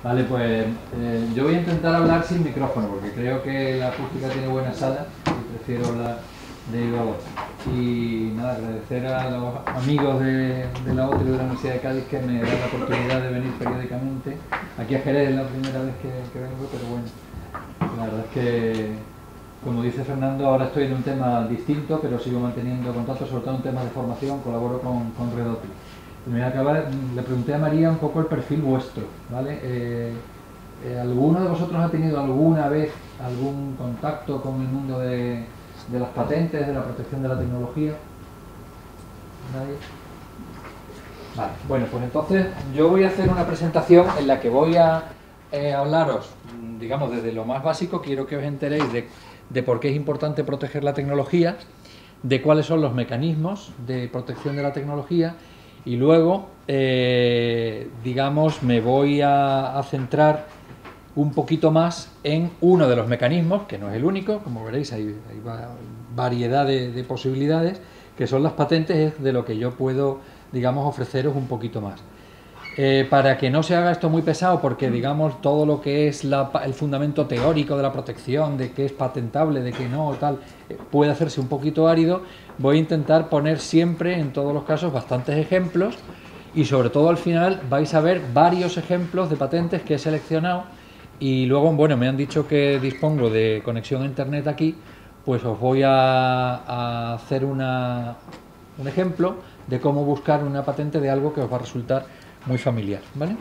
Vale, pues yo voy a intentar hablar sin micrófono porque creo que la acústica tiene buena sala y prefiero hablar de viva voz. Y nada, agradecer a los amigos de la OTRI de la Universidad de Cádiz que me dan la oportunidad de venir periódicamente. Aquí a Jerez es la primera vez que vengo, pero bueno, la verdad es que, como dice Fernando, ahora estoy en un tema distinto, pero sigo manteniendo contacto, sobre todo en temas de formación, colaboro con Red OTRI. Le pregunté a María un poco el perfil vuestro, ¿vale? ¿Alguno de vosotros ha tenido alguna vez algún contacto con el mundo de las patentes, de la protección de la tecnología? ¿Nadie? Vale, bueno, pues entonces yo voy a hacer una presentación en la que voy a hablaros, digamos, desde lo más básico. Quiero que os enteréis de por qué es importante proteger la tecnología, de cuáles son los mecanismos de protección de la tecnología. Y luego, digamos, me voy a centrar un poquito más en uno de los mecanismos, que no es el único, como veréis, hay variedad de posibilidades, que son las patentes, es de lo que yo puedo, digamos, ofreceros un poquito más. Para que no se haga esto muy pesado, porque, digamos, todo lo que es el fundamento teórico de la protección, de qué es patentable, de qué no, tal, puede hacerse un poquito árido, voy a intentar poner siempre, en todos los casos, bastantes ejemplos, y sobre todo al final vais a ver varios ejemplos de patentes que he seleccionado, y luego, bueno, me han dicho que dispongo de conexión a internet aquí, pues os voy a hacer un ejemplo de cómo buscar una patente de algo que os va a resultar muy familiar, ¿vale?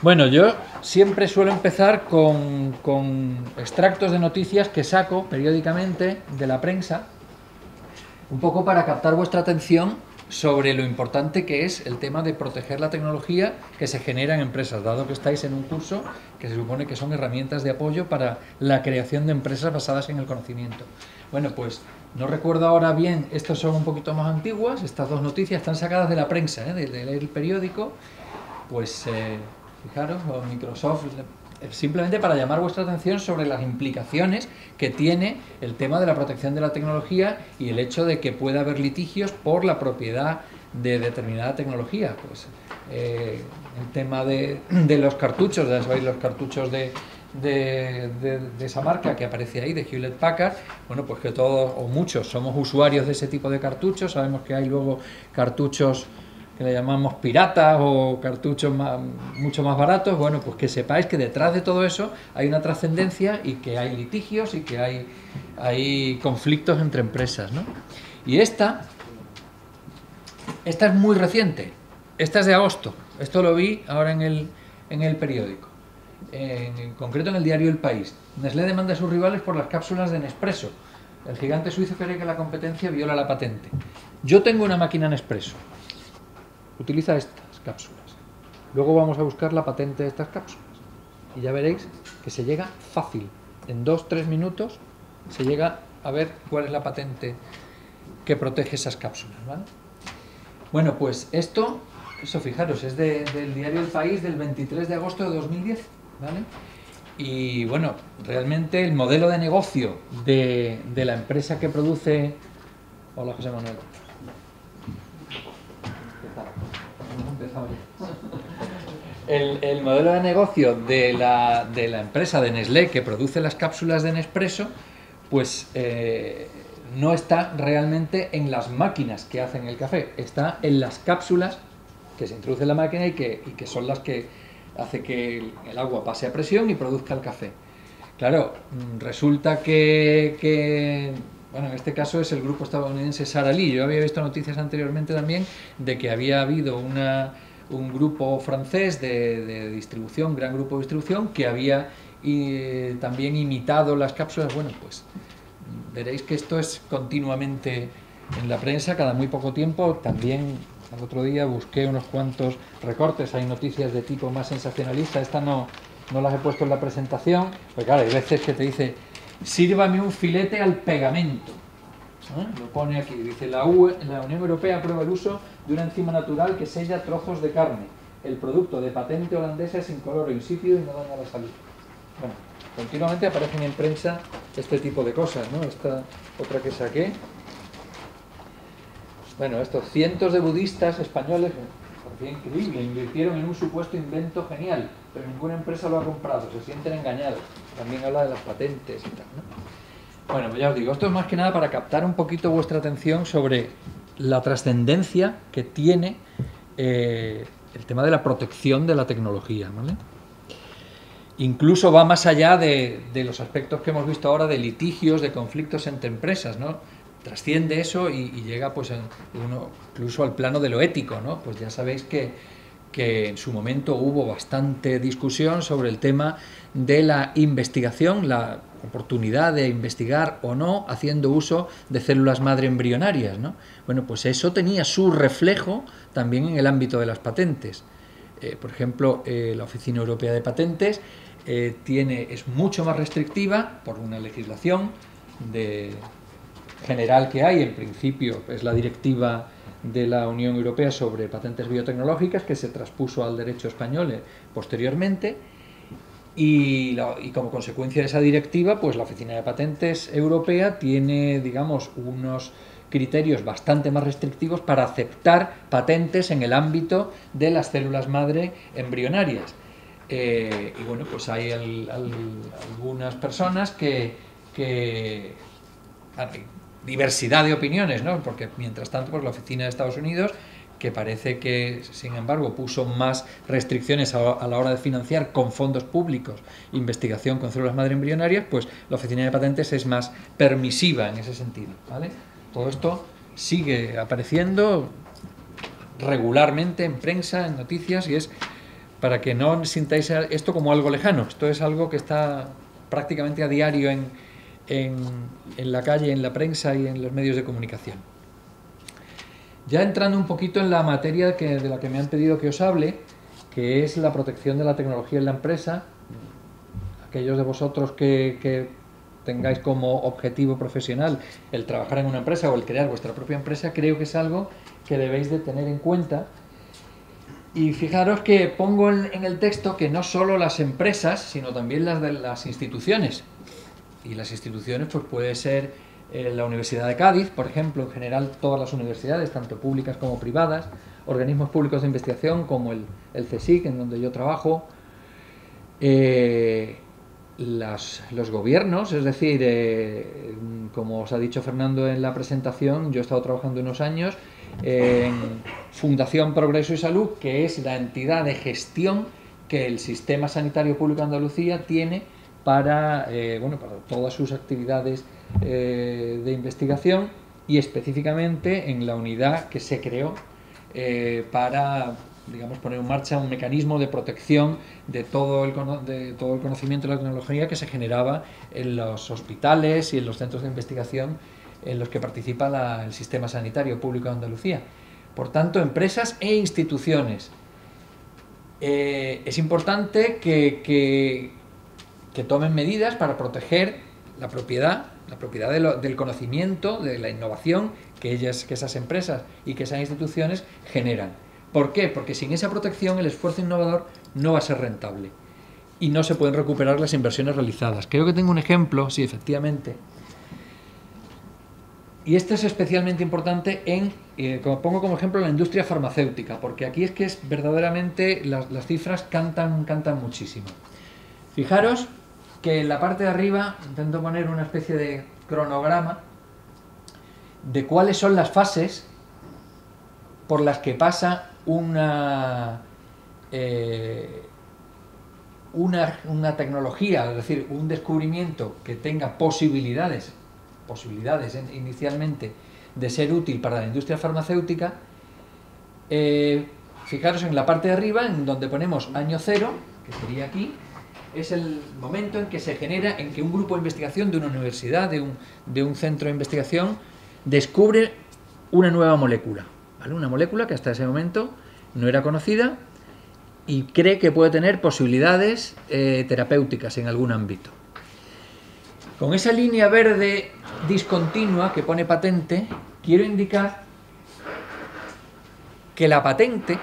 Bueno, yo siempre suelo empezar con extractos de noticias que saco periódicamente de la prensa, un poco para captar vuestra atención sobre lo importante que es el tema de proteger la tecnología que se genera en empresas, dado que estáis en un curso que se supone que son herramientas de apoyo para la creación de empresas basadas en el conocimiento. Bueno, pues no recuerdo ahora bien, estas son un poquito más antiguas, estas dos noticias están sacadas de la prensa, de leer el periódico, pues fijaros, o Microsoft, simplemente para llamar vuestra atención sobre las implicaciones que tiene el tema de la protección de la tecnología y el hecho de que pueda haber litigios por la propiedad de determinada tecnología. Pues el tema de los cartuchos, ya sabéis, los cartuchos de esa marca que aparece ahí, de Hewlett Packard, bueno, pues que todos o muchos somos usuarios de ese tipo de cartuchos. Sabemos que hay luego cartuchos que le llamamos piratas o cartuchos mucho más baratos. Bueno, pues que sepáis que detrás de todo eso hay una trascendencia y que hay litigios y que hay conflictos entre empresas, ¿no? Y esta es muy reciente, esta es de agosto, esto lo vi ahora en el periódico. En concreto en el diario El País. Nestlé demanda a sus rivales por las cápsulas de Nespresso. El gigante suizo cree que la competencia viola la patente. Yo tengo una máquina Nespresso. Utiliza estas cápsulas. Luego vamos a buscar la patente de estas cápsulas. Y ya veréis que se llega fácil. En 2-3 minutos se llega a ver cuál es la patente que protege esas cápsulas, ¿vale? Bueno, pues eso fijaros, es del diario El País del 23 de agosto de 2010. ¿Vale? Y bueno, realmente el modelo de negocio de la empresa que produce... Hola, José Manuel. El modelo de negocio de la empresa de Nestlé que produce las cápsulas de Nespresso, pues no está realmente en las máquinas que hacen el café, está en las cápsulas que se introduce en la máquina y que son las que hace que el agua pase a presión y produzca el café. Claro, resulta que bueno, en este caso es el grupo estadounidense Sara Lee. Yo había visto noticias anteriormente también de que había habido un grupo francés de distribución, gran grupo de distribución, que había también imitado las cápsulas. Bueno, pues veréis que esto es continuamente en la prensa, cada muy poco tiempo. También el otro día busqué unos cuantos recortes, hay noticias de tipo más sensacionalista, esta no las he puesto en la presentación, pues claro, hay veces que te dice, sírvame un filete al pegamento, lo pone aquí, dice, la Unión Europea aprueba el uso de una enzima natural que sella trozos de carne, el producto de patente holandesa es incoloro, insípido y no daña la salud. Bueno, continuamente aparecen en prensa este tipo de cosas, ¿no? Esta otra que saqué. Bueno, estos cientos de budistas españoles, parecía increíble, invirtieron en un supuesto invento genial, pero ninguna empresa lo ha comprado, se sienten engañados. También habla de las patentes y tal, ¿no? Bueno, pues ya os digo, esto es más que nada para captar un poquito vuestra atención sobre la trascendencia que tiene el tema de la protección de la tecnología, ¿vale? Incluso va más allá de los aspectos que hemos visto ahora de litigios, de conflictos entre empresas, ¿no? Trasciende eso y llega pues incluso al plano de lo ético, ¿no? Pues ya sabéis que en su momento hubo bastante discusión sobre el tema de la investigación, la oportunidad de investigar o no haciendo uso de células madre embrionarias, ¿no? Bueno, pues eso tenía su reflejo también en el ámbito de las patentes. Por ejemplo, la Oficina Europea de Patentes es mucho más restrictiva por una legislación general que hay. En principio es la directiva de la Unión Europea sobre patentes biotecnológicas, que se traspuso al derecho español posteriormente, y como consecuencia de esa directiva, pues la Oficina de Patentes Europea tiene, digamos, unos criterios bastante más restrictivos para aceptar patentes en el ámbito de las células madre embrionarias. Y bueno, pues hay algunas personas que diversidad de opiniones, ¿no? Porque mientras tanto, pues la Oficina de Estados Unidos, que parece que, sin embargo, puso más restricciones a la hora de financiar con fondos públicos investigación con células madre embrionarias, pues la Oficina de Patentes es más permisiva en ese sentido, ¿vale? Todo esto sigue apareciendo regularmente en prensa, en noticias, y es para que no sintáis esto como algo lejano. Esto es algo que está prácticamente a diario en la calle, en la prensa y en los medios de comunicación. Ya entrando un poquito en la materia de la que me han pedido que os hable, que es la protección de la tecnología en la empresa. Aquellos de vosotros que tengáis como objetivo profesional el trabajar en una empresa o el crear vuestra propia empresa, creo que es algo que debéis de tener en cuenta. Y fijaros que pongo en el texto que no solo las empresas, sino también las instituciones. Y las instituciones pues puede ser la Universidad de Cádiz, por ejemplo, en general todas las universidades, tanto públicas como privadas, organismos públicos de investigación como el CSIC, en donde yo trabajo, los gobiernos, es decir, como os ha dicho Fernando en la presentación, yo he estado trabajando unos años en Fundación Progreso y Salud, que es la entidad de gestión que el Sistema Sanitario Público de Andalucía tiene para todas sus actividades de investigación, y específicamente en la unidad que se creó para, digamos, poner en marcha un mecanismo de protección de todo el conocimiento de la tecnología que se generaba en los hospitales y en los centros de investigación en los que participa el Sistema Sanitario Público de Andalucía. Por tanto, empresas e instituciones. Es importante que tomen medidas para proteger la propiedad del conocimiento, de la innovación que esas empresas y que esas instituciones generan. ¿Por qué? Porque sin esa protección el esfuerzo innovador no va a ser rentable y no se pueden recuperar las inversiones realizadas. Creo que tengo un ejemplo, sí, efectivamente. Y este es especialmente importante como pongo como ejemplo, la industria farmacéutica, porque aquí es que verdaderamente las cifras cantan muchísimo. Fijaros que en la parte de arriba intento poner una especie de cronograma de cuáles son las fases por las que pasa una tecnología, es decir, un descubrimiento que tenga posibilidades inicialmente de ser útil para la industria farmacéutica. Fijaros en la parte de arriba, en donde ponemos año cero, que sería aquí, es el momento en que se genera, en que un grupo de investigación de una universidad, de un centro de investigación, descubre una nueva molécula, ¿vale? Una molécula que hasta ese momento no era conocida y cree que puede tener posibilidades terapéuticas en algún ámbito. Con esa línea verde discontinua que pone patente, quiero indicar que la patente,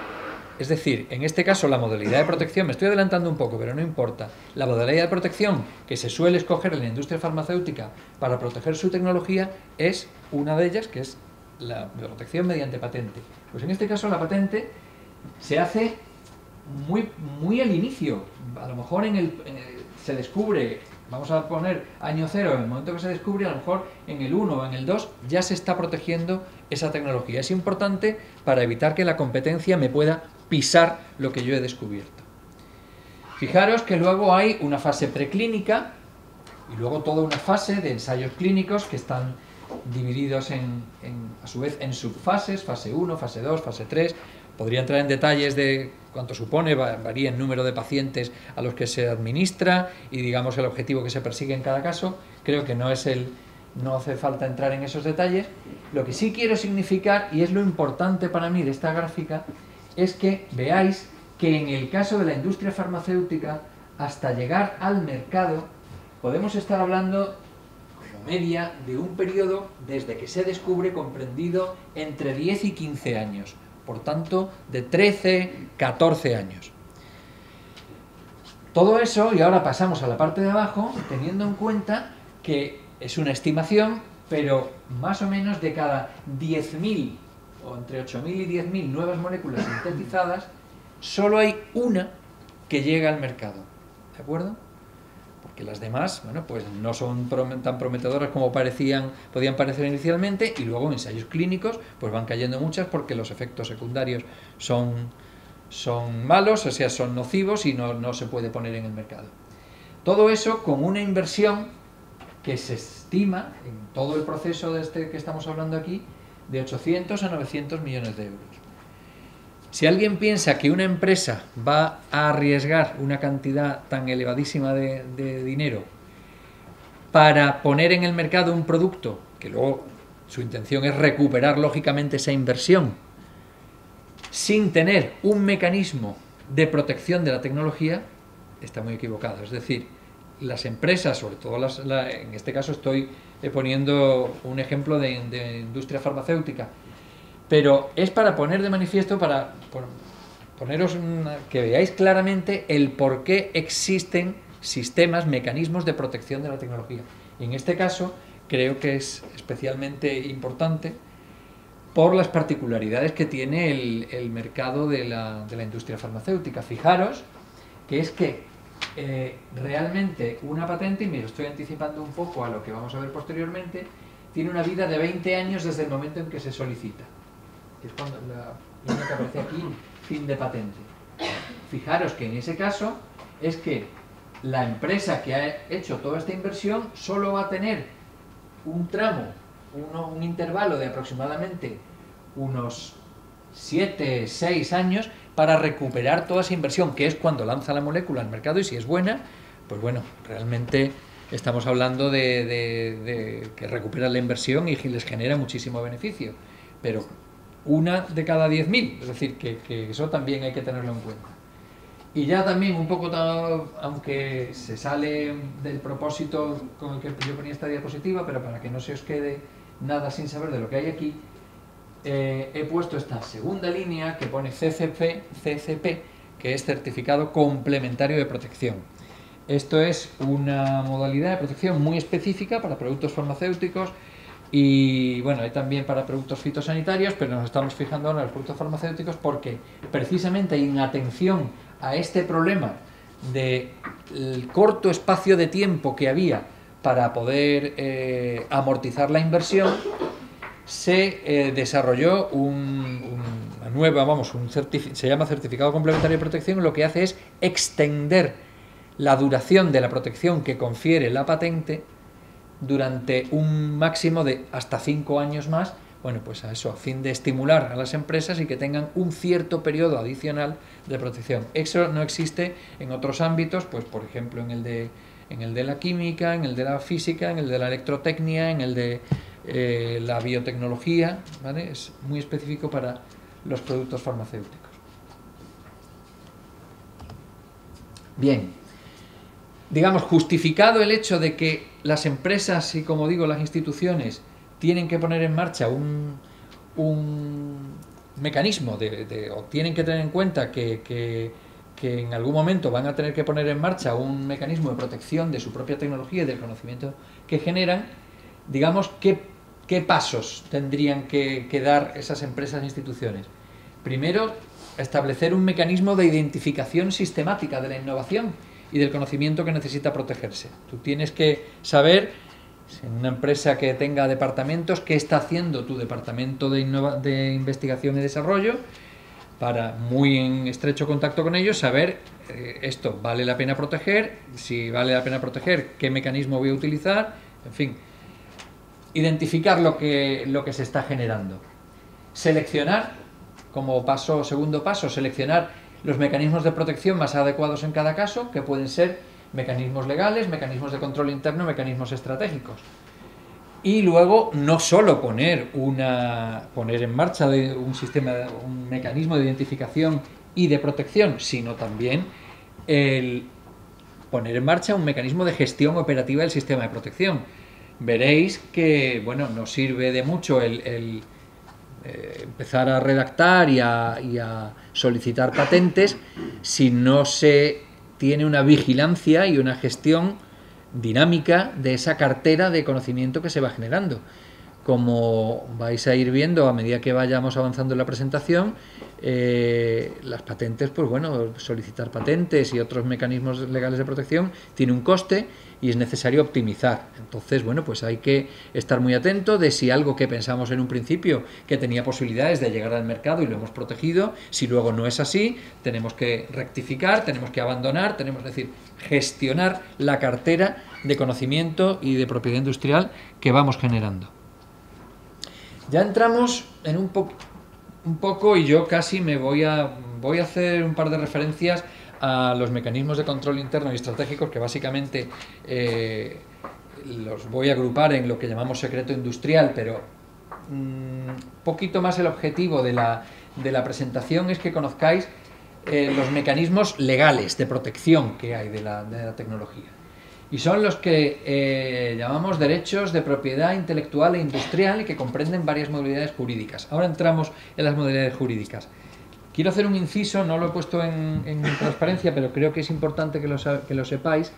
es decir, en este caso la modalidad de protección, me estoy adelantando un poco, pero no importa, la modalidad de protección que se suele escoger en la industria farmacéutica para proteger su tecnología es una de ellas, que es la protección mediante patente. Pues en este caso la patente se hace muy al inicio. A lo mejor se descubre, vamos a poner año cero, en el momento que se descubre, a lo mejor en el 1 o en el 2 ya se está protegiendo esa tecnología. Es importante para evitar que la competencia me pueda pisar lo que yo he descubierto. Fijaros que luego hay una fase preclínica y luego toda una fase de ensayos clínicos que están divididos a su vez en subfases, fase 1, fase 2, fase 3. Podría entrar en detalles de cuánto supone, varía el número de pacientes a los que se administra y digamos el objetivo que se persigue en cada caso. Creo que no hace falta entrar en esos detalles. Lo que sí quiero significar, y es lo importante para mí de esta gráfica, es que veáis que en el caso de la industria farmacéutica, hasta llegar al mercado, podemos estar hablando como media de un periodo desde que se descubre comprendido entre 10 y 15 años. Por tanto, de 13, 14 años. Todo eso, y ahora pasamos a la parte de abajo, teniendo en cuenta que es una estimación, pero más o menos de cada 10.000 o entre 8.000 y 10.000 nuevas moléculas sintetizadas, solo hay una que llega al mercado. ¿De acuerdo? Porque las demás, bueno, pues no son tan prometedoras como podían parecer inicialmente, y luego en ensayos clínicos pues van cayendo muchas porque los efectos secundarios son malos, o sea, son nocivos y no se puede poner en el mercado. Todo eso con una inversión que se estima en todo el proceso que estamos hablando aquí de 800 a 900 millones de euros. Si alguien piensa que una empresa va a arriesgar una cantidad tan elevadísima de dinero para poner en el mercado un producto, que luego su intención es recuperar lógicamente esa inversión, sin tener un mecanismo de protección de la tecnología, está muy equivocado. Es decir, las empresas, sobre todo en este caso estoy poniendo un ejemplo de industria farmacéutica, pero es para poner de manifiesto, para poneros que veáis claramente el por qué existen sistemas, mecanismos de protección de la tecnología. Y en este caso creo que es especialmente importante por las particularidades que tiene el mercado de la industria farmacéutica. Fijaros que es que realmente una patente, y me estoy anticipando un poco a lo que vamos a ver posteriormente, tiene una vida de 20 años desde el momento en que se solicita, que es cuando la línea que aparece aquí, fin de patente. Fijaros que en ese caso es que la empresa que ha hecho toda esta inversión solo va a tener un tramo, un intervalo de aproximadamente unos 7, 6 años para recuperar toda esa inversión, que es cuando lanza la molécula al mercado, y si es buena, pues bueno, realmente estamos hablando de que recupera la inversión y les genera muchísimo beneficio. Pero una de cada 10.000, es decir, que eso también hay que tenerlo en cuenta. Y ya también un poco, aunque se sale del propósito con el que yo ponía esta diapositiva, pero para que no se os quede nada sin saber de lo que hay aquí, he puesto esta segunda línea que pone CCP, que es Certificado Complementario de Protección. Esto es una modalidad de protección muy específica para productos farmacéuticos y bueno, hay también para productos fitosanitarios, pero nos estamos fijando ahora en los productos farmacéuticos porque precisamente en atención a este problema del corto espacio de tiempo que había para poder amortizar la inversión, se desarrolló una nueva, se llama Certificado Complementario de Protección. Lo que hace es extender la duración de la protección que confiere la patente durante un máximo de hasta 5 años más, bueno, pues a eso, a fin de estimular a las empresas y que tengan un cierto periodo adicional de protección. Eso no existe en otros ámbitos, pues por ejemplo en el de la química, en el de la física, en el de la electrotecnia, en el de la biotecnología, ¿vale? Es muy específico para los productos farmacéuticos. Bien, digamos, justificado el hecho de que las empresas y, como digo, las instituciones tienen que poner en marcha un mecanismo o tienen que tener en cuenta que en algún momento van a tener que poner en marcha un mecanismo de protección de su propia tecnología y del conocimiento que generan, digamos, ¿qué pasos tendrían que dar esas empresas e instituciones? Primero, establecer un mecanismo de identificación sistemática de la innovación y del conocimiento que necesita protegerse. Tú tienes que saber, en una empresa que tenga departamentos, qué está haciendo tu departamento de investigación y desarrollo, para, muy en estrecho contacto con ellos, saber esto vale la pena proteger, si vale la pena proteger, qué mecanismo voy a utilizar, en fin, identificar lo que se está generando. Seleccionar, como segundo paso, seleccionar los mecanismos de protección más adecuados en cada caso, que pueden ser mecanismos legales, mecanismos de control interno, mecanismos estratégicos. Y luego no solo poner en marcha un mecanismo de identificación y de protección, sino también el poner en marcha un mecanismo de gestión operativa del sistema de protección. Veréis que, bueno, nos sirve de mucho el empezar a redactar y a solicitar patentes si no se tiene una vigilancia y una gestión dinámica de esa cartera de conocimiento que se va generando. Como vais a ir viendo a medida que vayamos avanzando en la presentación, las patentes, pues bueno, solicitar patentes y otros mecanismos legales de protección tiene un coste y es necesario optimizar. Entonces, bueno, pues hay que estar muy atento de si algo que pensamos en un principio que tenía posibilidades de llegar al mercado y lo hemos protegido, si luego no es así, tenemos que rectificar, tenemos que abandonar, es decir, gestionar la cartera de conocimiento y de propiedad industrial que vamos generando. Ya entramos en un poco, y yo casi me voy a hacer un par de referencias a los mecanismos de control interno y estratégicos, que básicamente los voy a agrupar en lo que llamamos secreto industrial, pero poquito más el objetivo de la presentación es que conozcáis los mecanismos legales de protección que hay de la tecnología. Y son los que llamamos derechos de propiedad intelectual e industrial y que comprenden varias modalidades jurídicas. Ahora entramos en las modalidades jurídicas. Quiero hacer un inciso, no lo he puesto en transparencia, pero creo que es importante que lo sepáis,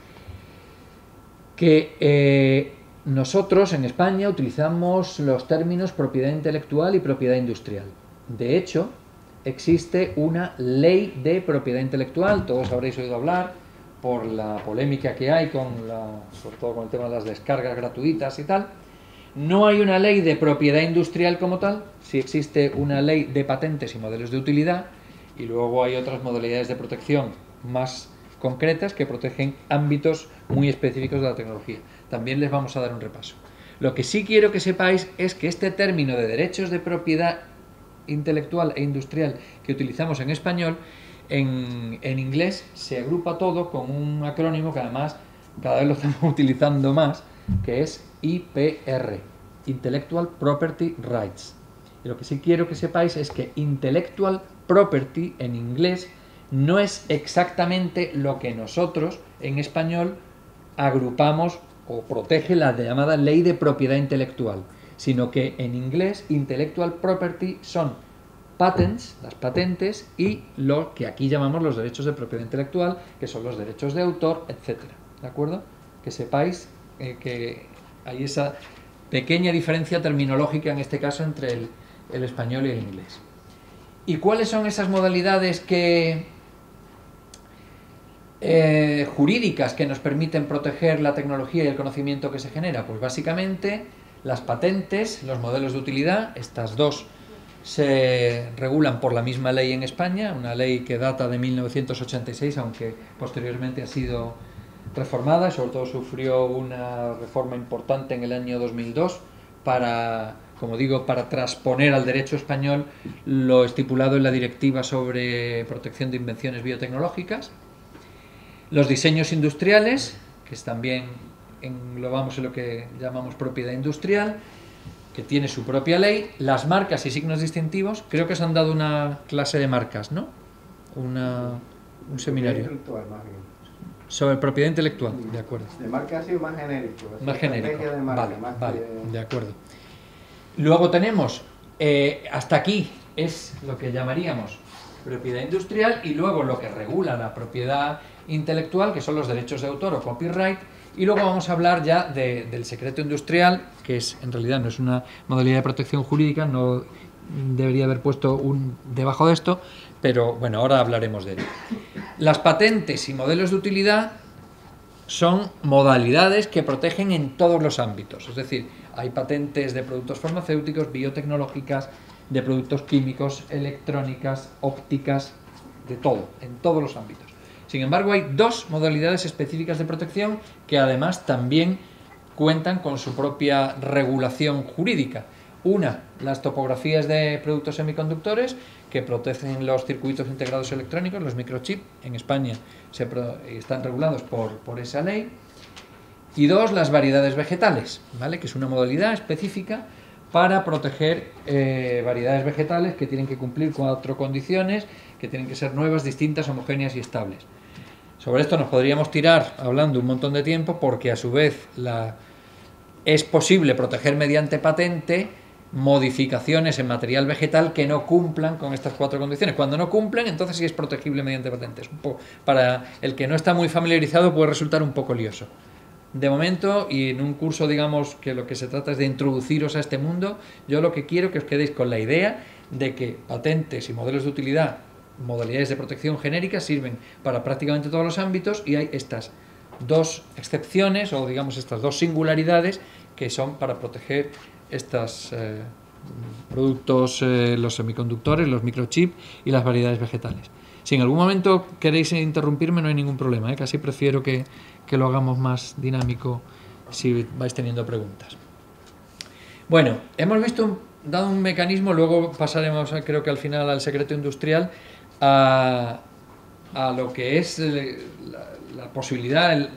que nosotros en España utilizamos los términos propiedad intelectual y propiedad industrial. De hecho, existe una ley de propiedad intelectual, todos habréis oído hablar, por la polémica que hay, sobre todo con el tema de las descargas gratuitas y tal. No hay una ley de propiedad industrial como tal, sí existe una ley de patentes y modelos de utilidad, y luego hay otras modalidades de protección más concretas que protegen ámbitos muy específicos de la tecnología. También les vamos a dar un repaso. Lo que sí quiero que sepáis es que este término de derechos de propiedad intelectual e industrial que utilizamos en español, en inglés se agrupa todo con un acrónimo que además cada vez lo estamos utilizando más, que es IPR, Intellectual Property Rights. Y lo que sí quiero que sepáis es que Intellectual Property en inglés no es exactamente lo que nosotros en español agrupamos o protege la llamada ley de propiedad intelectual, sino que en inglés Intellectual Property son patents, las patentes, y lo que aquí llamamos los derechos de propiedad intelectual, que son los derechos de autor, etcétera. ¿De acuerdo? Que sepáis que hay esa pequeña diferencia terminológica en este caso entre el español y el inglés. ¿Y cuáles son esas modalidades jurídicas que nos permiten proteger la tecnología y el conocimiento que se genera? Pues básicamente las patentes, los modelos de utilidad, estas dos se regulan por la misma ley en España, una ley que data de 1986, aunque posteriormente ha sido reformada y sobre todo sufrió una reforma importante en el año 2002 para, como digo, para transponer al derecho español lo estipulado en la Directiva sobre protección de invenciones biotecnológicas. Los diseños industriales, que también englobamos en lo que llamamos propiedad industrial, que tiene su propia ley. Las marcas y signos distintivos, creo que os han dado una clase de marcas, ¿no? Un seminario sobre propiedad intelectual, de acuerdo. De marca ha sido más genérico. Más genérico, de marca, vale, de acuerdo. Luego tenemos, hasta aquí es lo que llamaríamos propiedad industrial, y luego lo que regula la propiedad intelectual, que son los derechos de autor o copyright. Y luego vamos a hablar ya del secreto industrial, que en realidad no es una modalidad de protección jurídica, no debería haber puesto debajo de esto, pero bueno, ahora hablaremos de ello. Las patentes y modelos de utilidad son modalidades que protegen en todos los ámbitos, es decir, hay patentes de productos farmacéuticos, biotecnológicas, de productos químicos, electrónicas, ópticas, de todo, en todos los ámbitos. Sin embargo, hay dos modalidades específicas de protección que además también cuentan con su propia regulación jurídica. Una, las topografías de productos semiconductores que protegen los circuitos integrados electrónicos, los microchips. En España están regulados por esa ley. Y dos, las variedades vegetales, ¿vale? Que es una modalidad específica para proteger variedades vegetales que tienen que cumplir 4 condiciones, que tienen que ser nuevas, distintas, homogéneas y estables. Sobre esto nos podríamos tirar hablando un montón de tiempo, porque a su vez es posible proteger mediante patente modificaciones en material vegetal que no cumplan con estas 4 condiciones. Cuando no cumplen, entonces sí es protegible mediante patente. Para el que no está muy familiarizado puede resultar un poco lioso. De momento, y en un curso, digamos, que lo que se trata es de introduciros a este mundo, yo lo que quiero es que os quedéis con la idea de que patentes y modelos de utilidad, modalidades de protección genéricas, sirven para prácticamente todos los ámbitos, y hay estas dos excepciones, o digamos estas dos singularidades, que son para proteger estos productos, los semiconductores, los microchips y las variedades vegetales. Si en algún momento queréis interrumpirme, no hay ningún problema, casi prefiero que lo hagamos más dinámico si vais teniendo preguntas. Bueno, hemos dado un mecanismo, luego pasaremos, creo que al final, al secreto industrial, a lo que es la posibilidad,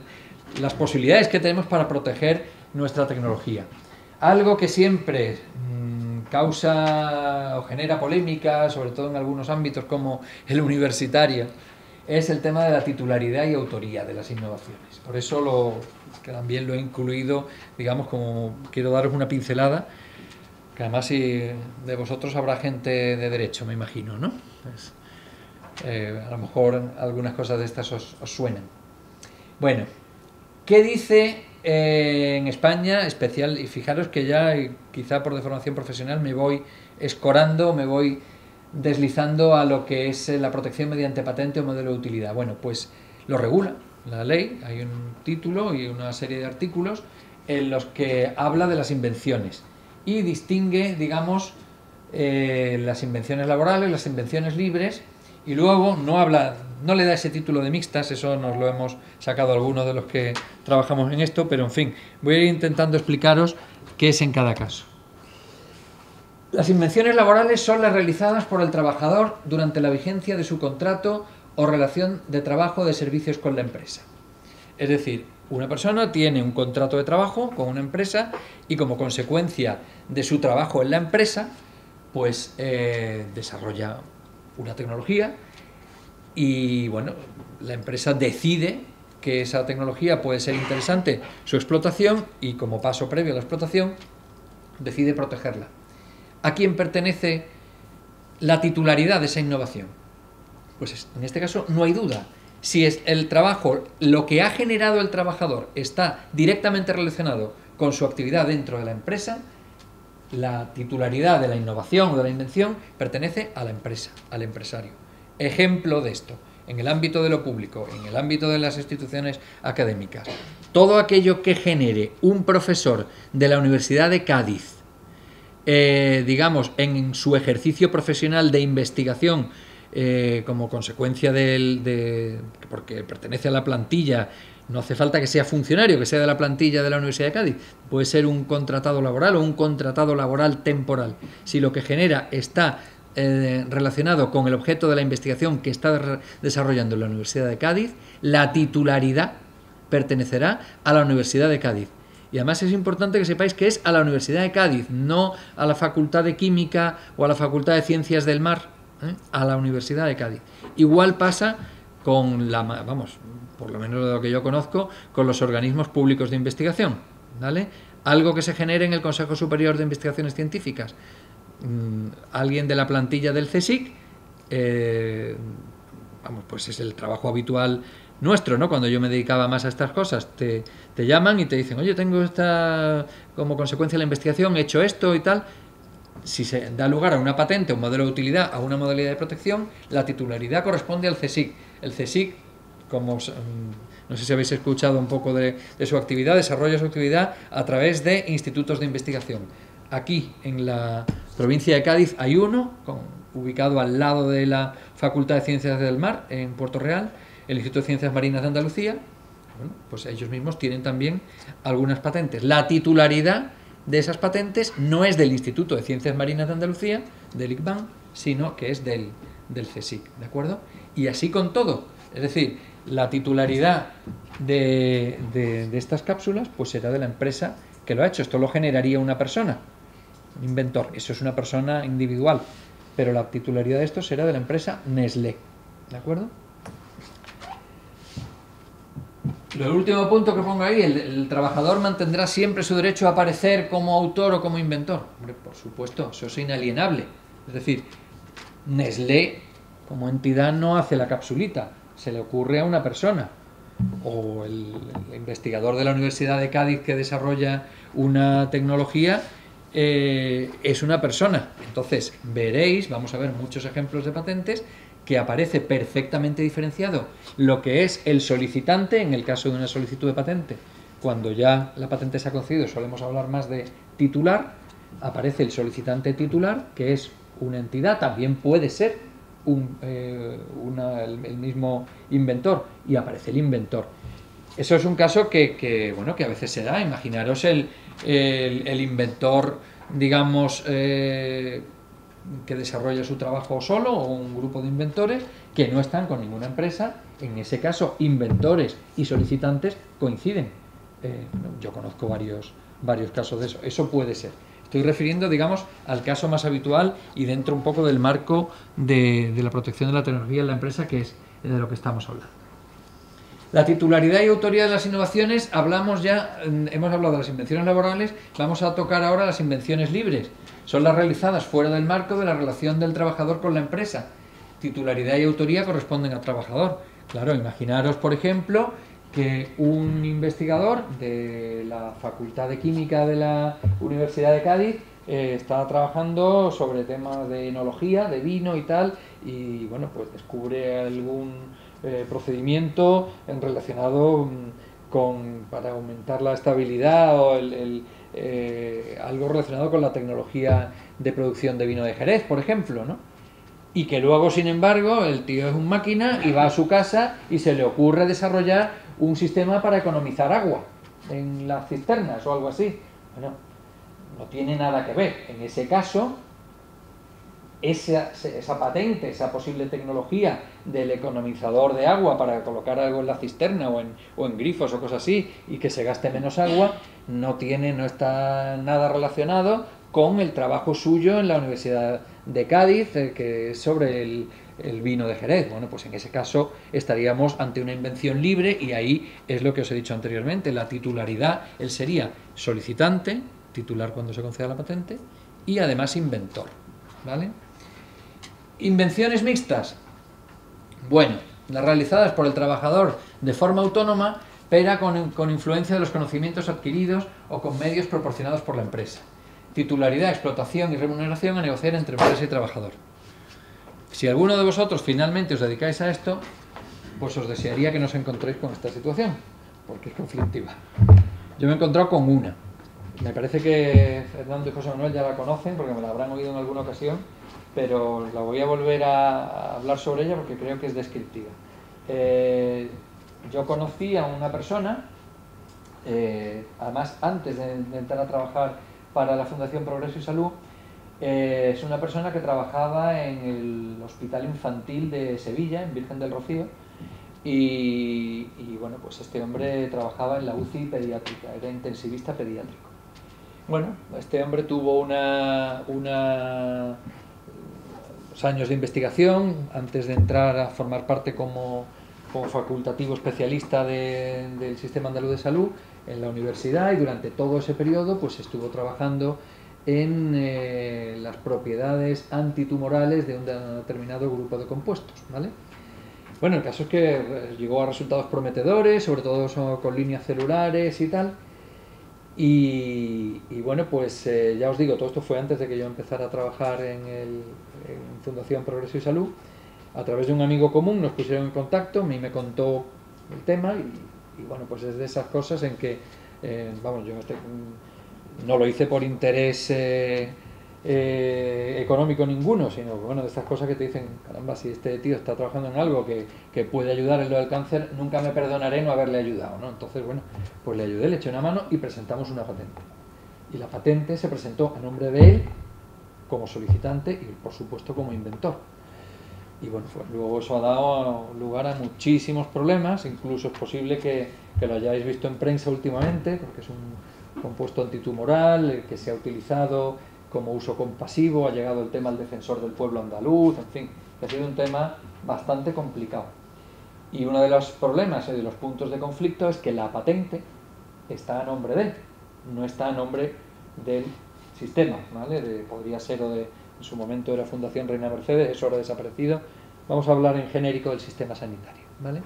las posibilidades que tenemos para proteger nuestra tecnología. Algo que siempre causa o genera polémica, sobre todo en algunos ámbitos como el universitario, es el tema de la titularidad y autoría de las innovaciones. Por eso también lo he incluido, digamos, como quiero daros una pincelada, que además de vosotros habrá gente de derecho, me imagino, ¿no? Pues, a lo mejor algunas cosas de estas os suenan. Bueno, ¿qué dice en España especial? Y fijaros que ya, quizá por deformación profesional, me voy escorando, me voy deslizando a lo que es la protección mediante patente o modelo de utilidad. Bueno, pues lo regula la ley, hay un título y una serie de artículos en los que habla de las invenciones y distingue, digamos, las invenciones laborales, las invenciones libres, y luego no le da ese título de mixtas, eso nos lo hemos sacado algunos de los que trabajamos en esto, pero en fin, voy a ir intentando explicaros qué es en cada caso. Las invenciones laborales son las realizadas por el trabajador durante la vigencia de su contrato o relación de trabajo de servicios con la empresa. Es decir, una persona tiene un contrato de trabajo con una empresa y, como consecuencia de su trabajo en la empresa, pues desarrolla una tecnología y, bueno, la empresa decide que esa tecnología puede ser interesante su explotación y, como paso previo a la explotación, decide protegerla. ¿A quién pertenece la titularidad de esa innovación? Pues en este caso no hay duda. Si es el trabajo, lo que ha generado el trabajador está directamente relacionado con su actividad dentro de la empresa, la titularidad de la innovación o de la invención pertenece a la empresa, al empresario. Ejemplo de esto, en el ámbito de lo público, en el ámbito de las instituciones académicas, todo aquello que genere un profesor de la Universidad de Cádiz, digamos, en su ejercicio profesional de investigación, como consecuencia porque pertenece a la plantilla, no hace falta que sea funcionario, que sea de la plantilla de la Universidad de Cádiz, puede ser un contratado laboral o un contratado laboral temporal. Si lo que genera está relacionado con el objeto de la investigación que está desarrollando la Universidad de Cádiz, la titularidad pertenecerá a la Universidad de Cádiz. Y además es importante que sepáis que es a la Universidad de Cádiz, no a la Facultad de Química o a la Facultad de Ciencias del Mar, a la Universidad de Cádiz. Igual pasa con por lo menos de lo que yo conozco, con los organismos públicos de investigación, ¿vale? Algo que se genere en el Consejo Superior de Investigaciones Científicas, alguien de la plantilla del CSIC, pues es el trabajo habitual nuestro, ¿no? Cuando yo me dedicaba más a estas cosas, te llaman y te dicen, oye, tengo como consecuencia de la investigación, he hecho esto y tal. si se da lugar a una patente, a un modelo de utilidad, a una modalidad de protección, la titularidad corresponde al CSIC. El CSIC, como no sé si habéis escuchado un poco de su actividad, desarrolla su actividad a través de institutos de investigación. Aquí, en la provincia de Cádiz, hay uno, ubicado al lado de la Facultad de Ciencias del Mar, en Puerto Real, el Instituto de Ciencias Marinas de Andalucía. Bueno, pues ellos mismos tienen también algunas patentes. La titularidad de esas patentes no es del Instituto de Ciencias Marinas de Andalucía, del ICBAN, sino que es del CSIC, ¿de acuerdo? Y así con todo. Es decir, la titularidad de estas cápsulas pues será de la empresa que lo ha hecho. Esto lo generaría una persona, un inventor. Eso es una persona individual. Pero la titularidad de esto será de la empresa Nestlé, ¿de acuerdo? El último punto que pongo ahí, el trabajador mantendrá siempre su derecho a aparecer como autor o como inventor. Hombre, por supuesto, eso es inalienable. Es decir, Nestlé como entidad no hace la capsulita, se le ocurre a una persona. O el investigador de la Universidad de Cádiz que desarrolla una tecnología es una persona. Entonces veréis, vamos a ver muchos ejemplos de patentes que aparece perfectamente diferenciado lo que es el solicitante en el caso de una solicitud de patente. Cuando ya la patente se ha concedido solemos hablar más de titular. Aparece el solicitante titular, que es una entidad, también puede ser el mismo inventor, y aparece el inventor. Eso es un caso que a veces se da. Imaginaros el inventor, digamos, que desarrolla su trabajo solo, o un grupo de inventores que no están con ninguna empresa. En ese caso, inventores y solicitantes coinciden. Yo conozco varios casos de eso. Eso puede ser. Estoy refiriendo, digamos, al caso más habitual y dentro un poco del marco de la protección de la tecnología en la empresa, que es de lo que estamos hablando. La titularidad y autoría de las innovaciones, hemos hablado de las invenciones laborales, vamos a tocar ahora las invenciones libres. Son las realizadas fuera del marco de la relación del trabajador con la empresa. Titularidad y autoría corresponden al trabajador. Claro, imaginaros, por ejemplo, que un investigador de la Facultad de Química de la Universidad de Cádiz está trabajando sobre temas de enología, de vino y tal, y bueno, pues descubre algún procedimiento relacionado para aumentar la estabilidad o algo relacionado con la tecnología de producción de vino de Jerez, por ejemplo, ¿no? Y que luego, sin embargo, el tío es un máquina y va a su casa y se le ocurre desarrollar un sistema para economizar agua en las cisternas o algo así. Bueno, no tiene nada que ver. En ese caso, esa patente, esa posible tecnología del economizador de agua para colocar algo en la cisterna o en grifos o cosas así y que se gaste menos agua, no está nada relacionado con el trabajo suyo en la Universidad de Cádiz, que es sobre el vino de Jerez. Bueno, pues en ese caso estaríamos ante una invención libre, y ahí es lo que os he dicho anteriormente, la titularidad. Él sería solicitante, titular cuando se conceda la patente, y además inventor, ¿vale? Invenciones mixtas. Bueno, las realizadas por el trabajador de forma autónoma, pero con influencia de los conocimientos adquiridos o con medios proporcionados por la empresa. Titularidad, explotación y remuneración a negociar entre empresa y trabajador. Si alguno de vosotros finalmente os dedicáis a esto, pues os desearía que no os encontréis con esta situación, porque es conflictiva. Yo me he encontrado con una. Me parece que Fernando y José Manuel ya la conocen, porque me la habrán oído en alguna ocasión, pero la voy a volver a hablar sobre ella porque creo que es descriptiva. Yo conocí a una persona, además antes de entrar a trabajar para la Fundación Progreso y Salud, es una persona que trabajaba en el Hospital Infantil de Sevilla, en Virgen del Rocío, y bueno, pues este hombre trabajaba en la UCI pediátrica, era intensivista pediátrico. Bueno, este hombre tuvo unos años de investigación antes de entrar a formar parte como facultativo especialista del Sistema Andaluz de Salud en la universidad, y durante todo ese periodo pues estuvo trabajando en las propiedades antitumorales de un determinado grupo de compuestos, ¿vale? Bueno, el caso es que llegó a resultados prometedores, sobre todo con líneas celulares y tal, Y bueno, pues ya os digo, todo esto fue antes de que yo empezara a trabajar en Fundación Progreso y Salud. A través de un amigo común nos pusieron en contacto, a mí me contó el tema y bueno, pues es de esas cosas en que, vamos, yo no lo hice por interés económico ninguno, sino bueno, de estas cosas que te dicen, caramba, si este tío está trabajando en algo que puede ayudar en lo del cáncer, nunca me perdonaré no haberle ayudado, ¿no? Entonces, bueno, pues le ayudé, le eché una mano y presentamos una patente. Y la patente se presentó a nombre de él como solicitante y, por supuesto, como inventor. Y bueno, pues luego eso ha dado lugar a muchísimos problemas, incluso es posible que lo hayáis visto en prensa últimamente, porque es un compuesto antitumoral que se ha utilizado como uso compasivo, ha llegado el tema al defensor del pueblo andaluz, en fin, que ha sido un tema bastante complicado. Y uno de los problemas y de los puntos de conflicto es que la patente está a nombre de él, no está a nombre del sistema, ¿vale? Podría ser, en su momento era Fundación Reina Mercedes, eso ahora ha desaparecido. Vamos a hablar en genérico del sistema sanitario, ¿vale?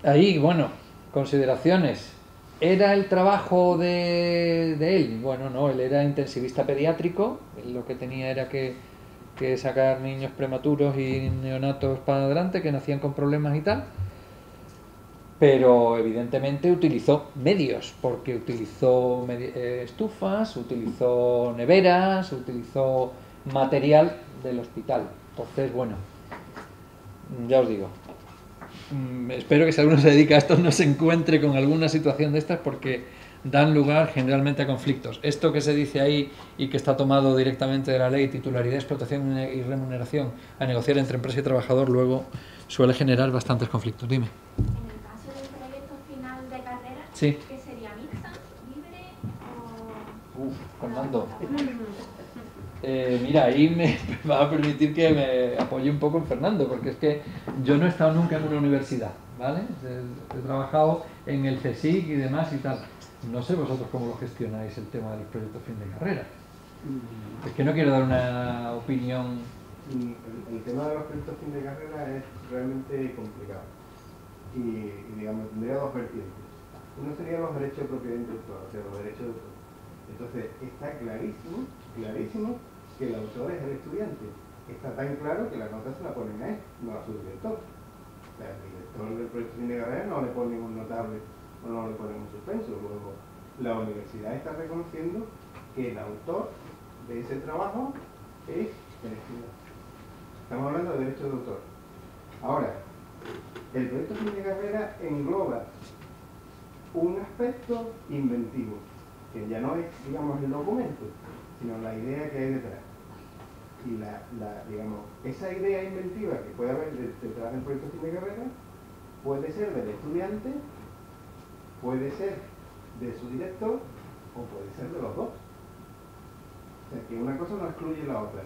Ahí, bueno, consideraciones. ¿Era el trabajo de él? Bueno, no, él era intensivista pediátrico, él lo que tenía era que sacar niños prematuros y neonatos para adelante que nacían con problemas y tal, pero evidentemente utilizó medios, porque utilizó estufas, utilizó neveras, utilizó material del hospital. Entonces, bueno, ya os digo, espero que si alguno se dedica a esto no se encuentre con alguna situación de estas, porque dan lugar generalmente a conflictos. Esto que se dice ahí y que está tomado directamente de la ley, titularidad, explotación y remuneración, a negociar entre empresa y trabajador, luego suele generar bastantes conflictos. Dime. En el caso del proyecto final de carrera, sí. ¿qué sería mixta, libre o...? Fernando. Mira, ahí me va a permitir que me apoye un poco en Fernando, porque es que yo no he estado nunca en una universidad, ¿vale? He trabajado en el CSIC y demás y tal. No sé vosotros cómo lo gestionáis el tema de los proyectos fin de carrera. Es que no quiero dar una opinión. El tema de los proyectos fin de carrera es realmente complicado y digamos, tendría dos vertientes. Uno sería los derechos de propiedad intelectual, o sea, los derechos de autor. Entonces, está clarísimo que el autor es el estudiante. Está tan claro que la nota se la ponen a él, no a su director. O sea, el director del proyecto fin de carrera no le pone un notable o no le pone un suspenso. Luego, la universidad está reconociendo que el autor de ese trabajo es el estudiante. Estamos hablando de derechos de autor. Ahora, el proyecto fin de carrera engloba un aspecto inventivo, que ya no es, digamos, el documento, sino la idea que hay detrás. Y digamos, esa idea inventiva que puede haber detrás del proyecto fin de carrera puede ser del estudiante, puede ser de su director o puede ser de los dos. O sea, que una cosa no excluye la otra.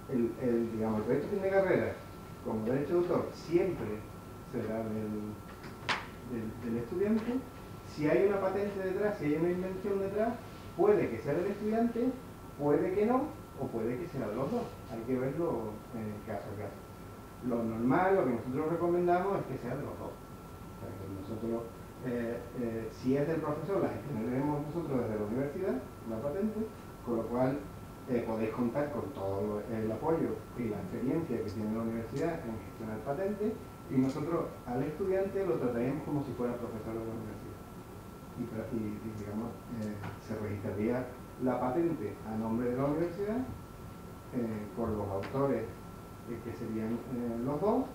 Digamos, el proyecto fin de carrera, como derecho de autor, siempre será del estudiante. Si hay una patente detrás, si hay una invención detrás, puede que sea del estudiante, puede que no, o puede que sea de los dos. Hay que verlo caso a caso. Lo normal, lo que nosotros recomendamos es que sea de los dos. O sea, que nosotros, si es del profesor, la gestionaremos nosotros desde la universidad, la patente, con lo cual podéis contar con todo el apoyo y la experiencia que tiene la universidad en gestionar patentes, y nosotros al estudiante lo trataremos como si fuera profesor de la universidad. Y digamos, se registraría la patente a nombre de la universidad con los autores que serían los dos,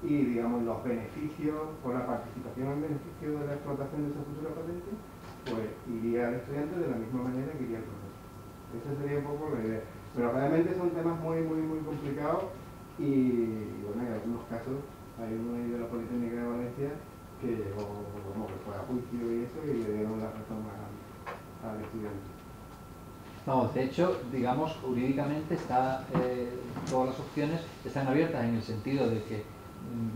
y digamos los beneficios o la participación en beneficio de la explotación de esa futura patente pues iría al estudiante de la misma manera que iría al profesor. Esa sería un poco la idea. Pero realmente son temas muy complicados y bueno, en algunos casos hay uno ahí de la Politécnica de Valencia que llegó, que fue a juicio y eso, y le dieron la razón al estudiante. Vamos, de hecho, digamos, jurídicamente todas las opciones están abiertas, en el sentido de que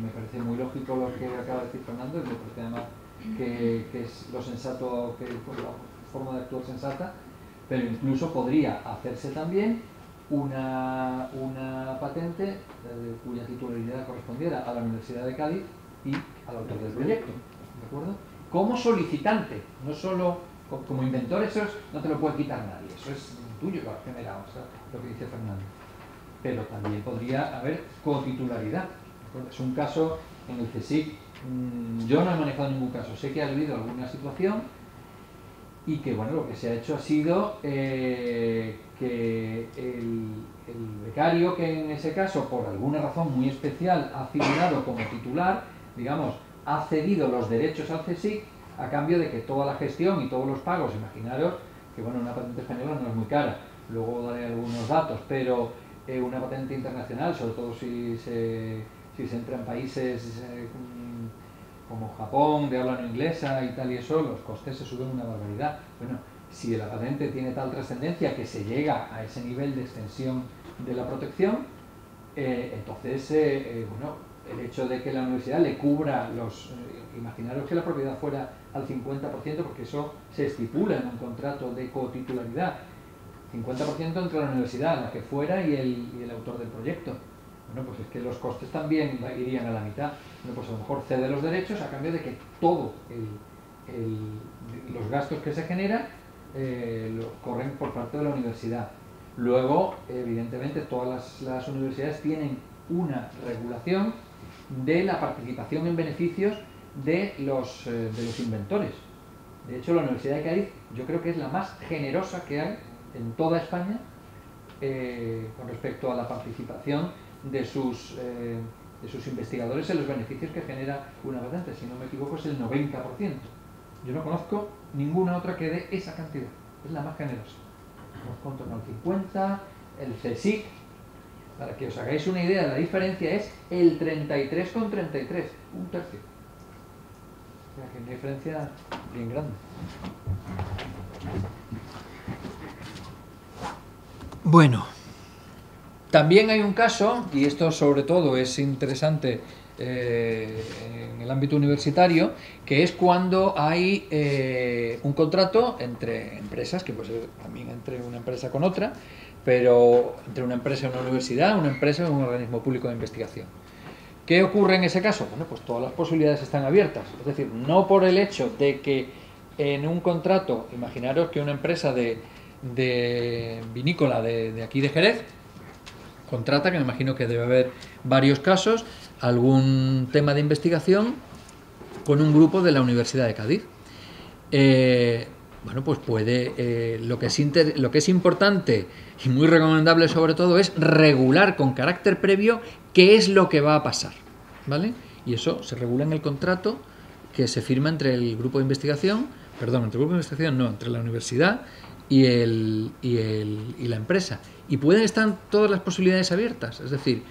me parece muy lógico lo que acaba de decir Fernando, y me parece además que es lo sensato, que es la forma de actuar sensata, pero incluso podría hacerse también una patente cuya titularidad correspondiera a la Universidad de Cádiz y al autor del proyecto, ¿de acuerdo? como solicitante, no solo como inventor. Eso no te lo puede quitar nadie, eso es tuyo, lo has generado, o sea, lo que dice Fernando. Pero también podría haber cotitularidad. Es un caso en el que sí, yo no he manejado ningún caso, sé que ha habido alguna situación y que bueno, lo que se ha hecho ha sido que el becario, que en ese caso por alguna razón muy especial ha figurado como titular, digamos, ha cedido los derechos al CSIC a cambio de que toda la gestión y todos los pagos, imaginaros que bueno, una patente española no es muy cara, luego daré algunos datos, pero una patente internacional, sobre todo si se entra en países como Japón, de habla no inglesa y tal y eso, los costes se suben una barbaridad. Bueno, si la patente tiene tal trascendencia que se llega a ese nivel de extensión de la protección, entonces, bueno, el hecho de que la universidad le cubra los... imaginaros que la propiedad fuera al 50%, porque eso se estipula en un contrato de cotitularidad, 50% entre la universidad, la que fuera, y el autor del proyecto. Bueno, pues es que los costes también irían a la mitad. Bueno, pues a lo mejor cede los derechos a cambio de que todo los gastos que se generan los corren por parte de la universidad. Luego, evidentemente, todas las universidades tienen una regulación de la participación en beneficios de los inventores. De hecho, la Universidad de Cádiz yo creo que es la más generosa que hay en toda España con respecto a la participación de sus investigadores en los beneficios que genera una patente. Si no me equivoco, es el 90%. Yo no conozco ninguna otra que dé esa cantidad. Es la más generosa. Conozco en torno al 50%, el CSIC, para que os hagáis una idea, la diferencia es el 33,33, un tercio. O sea que una diferencia bien grande. Bueno, también hay un caso, y esto sobre todo es interesante en el ámbito universitario, que es cuando hay un contrato entre empresas, que puede ser también entre una empresa con otra, pero entre una empresa y una universidad, una empresa y un organismo público de investigación. ¿Qué ocurre en ese caso? Bueno, pues todas las posibilidades están abiertas. Es decir, no por el hecho de que en un contrato, imaginaros que una empresa de vinícola de aquí de Jerez contrata, que me imagino que debe haber varios casos, algún tema de investigación con un grupo de la Universidad de Cádiz. Bueno, pues puede, lo que es importante y muy recomendable sobre todo es regular con carácter previo qué es lo que va a pasar, ¿vale? Y eso se regula en el contrato que se firma entre el grupo de investigación, entre la universidad y la empresa. Y pueden estar todas las posibilidades abiertas, es decir,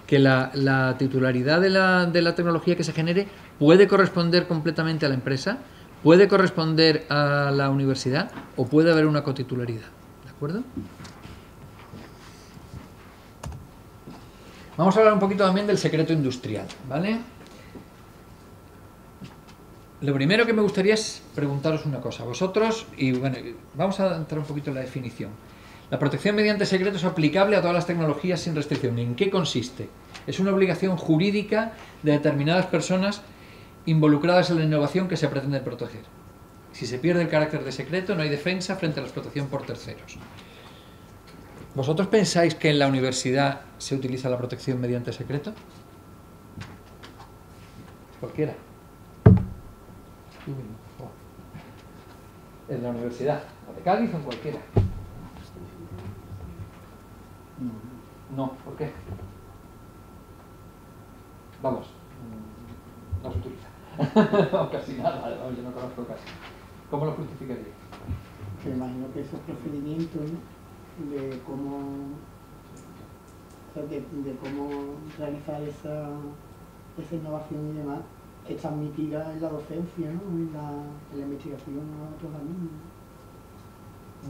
que la titularidad de la tecnología que se genere puede corresponder completamente a la empresa, puede corresponder a la universidad o puede haber una cotitularidad, ¿de acuerdo? Vamos a hablar un poquito también del secreto industrial, ¿vale? Lo primero que me gustaría es preguntaros una cosa. Vosotros, y bueno, vamos a entrar un poquito en la definición. La protección mediante secreto es aplicable a todas las tecnologías sin restricción. ¿En qué consiste? Es una obligación jurídica de determinadas personas involucradas en la innovación que se pretende proteger. Si se pierde el carácter de secreto, no hay defensa frente a la explotación por terceros. ¿Vosotros pensáis que en la universidad se utiliza la protección mediante secreto? Cualquiera. En la universidad, o de Cádiz o en cualquiera. No, ¿por qué? Vamos, no se utiliza. No, casi nada, yo no conozco casi. ¿Cómo lo justificaría? Me imagino que esos procedimientos, ¿no? de cómo realizar esa innovación y demás está admitida en la docencia, ¿no? en la investigación a otros alumnos.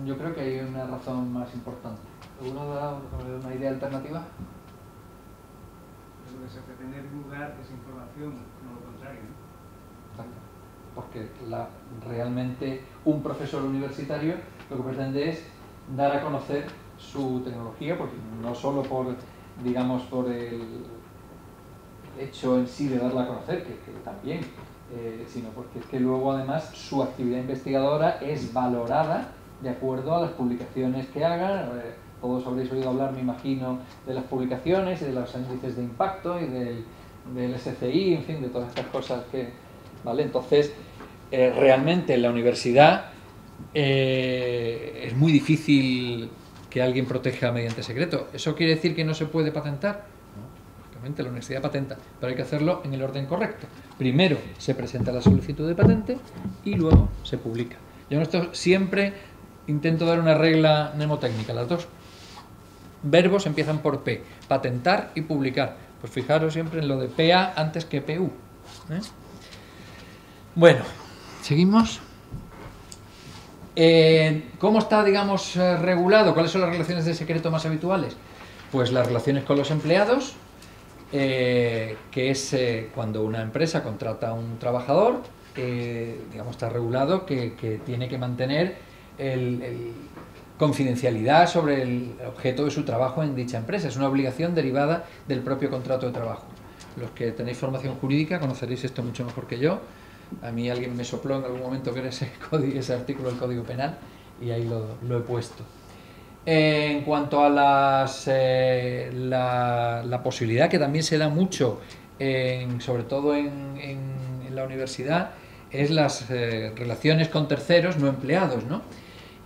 Yo creo que hay una razón más importante. ¿Alguno da una idea alternativa? Lo que se pretende divulgar esa información, no lo contrario, ¿no? Exacto. Porque realmente un profesor universitario lo que pretende es dar a conocer su tecnología, porque no solo por el hecho en sí de darla a conocer, que también, sino porque es que luego además su actividad investigadora es valorada de acuerdo a las publicaciones que haga. Todos habréis oído hablar, me imagino, de las publicaciones y de los índices de impacto y del SCI, en fin, de todas estas cosas que... ¿vale? Entonces, realmente en la universidad es muy difícil que alguien proteja mediante secreto. ¿Eso quiere decir que no se puede patentar? No, lógicamente la universidad patenta, pero hay que hacerlo en el orden correcto. Primero se presenta la solicitud de patente y luego se publica. Yo en esto siempre intento dar una regla mnemotécnica. Las dos verbos empiezan por P, patentar y publicar. Pues fijaros siempre en lo de PA antes que PU. Bueno, seguimos. ¿Cómo está, digamos, regulado? ¿Cuáles son las relaciones de secreto más habituales? Pues las relaciones con los empleados, que es cuando una empresa contrata a un trabajador, digamos, está regulado que tiene que mantener confidencialidad sobre el objeto de su trabajo en dicha empresa. Es una obligación derivada del propio contrato de trabajo. Los que tenéis formación jurídica conoceréis esto mucho mejor que yo. A mí alguien me sopló en algún momento que era ese artículo del Código Penal y ahí lo he puesto. En cuanto a la posibilidad que también se da mucho, sobre todo en la universidad, es las relaciones con terceros no empleados, ¿no?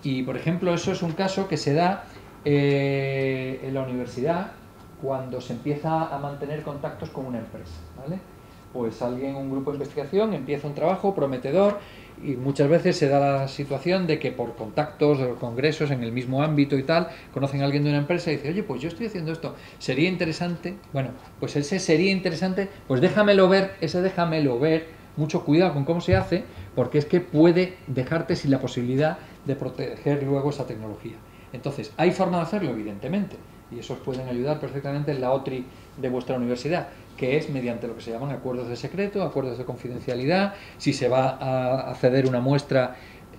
Y, por ejemplo, eso es un caso que se da en la universidad cuando se empieza a mantener contactos con una empresa, ¿vale? Pues un grupo de investigación empieza un trabajo prometedor y muchas veces se da la situación de que por contactos o congresos en el mismo ámbito y tal, conocen a alguien de una empresa y dice, oye, pues yo estoy haciendo esto, sería interesante, bueno, pues ese sería interesante, pues déjamelo ver, mucho cuidado con cómo se hace, porque es que puede dejarte sin la posibilidad de proteger luego esa tecnología. Entonces, ¿hay forma de hacerlo? Evidentemente, y eso os pueden ayudar perfectamente en la OTRI de vuestra universidad, que es mediante lo que se llaman acuerdos de secreto, acuerdos de confidencialidad. Si se va a ceder una muestra,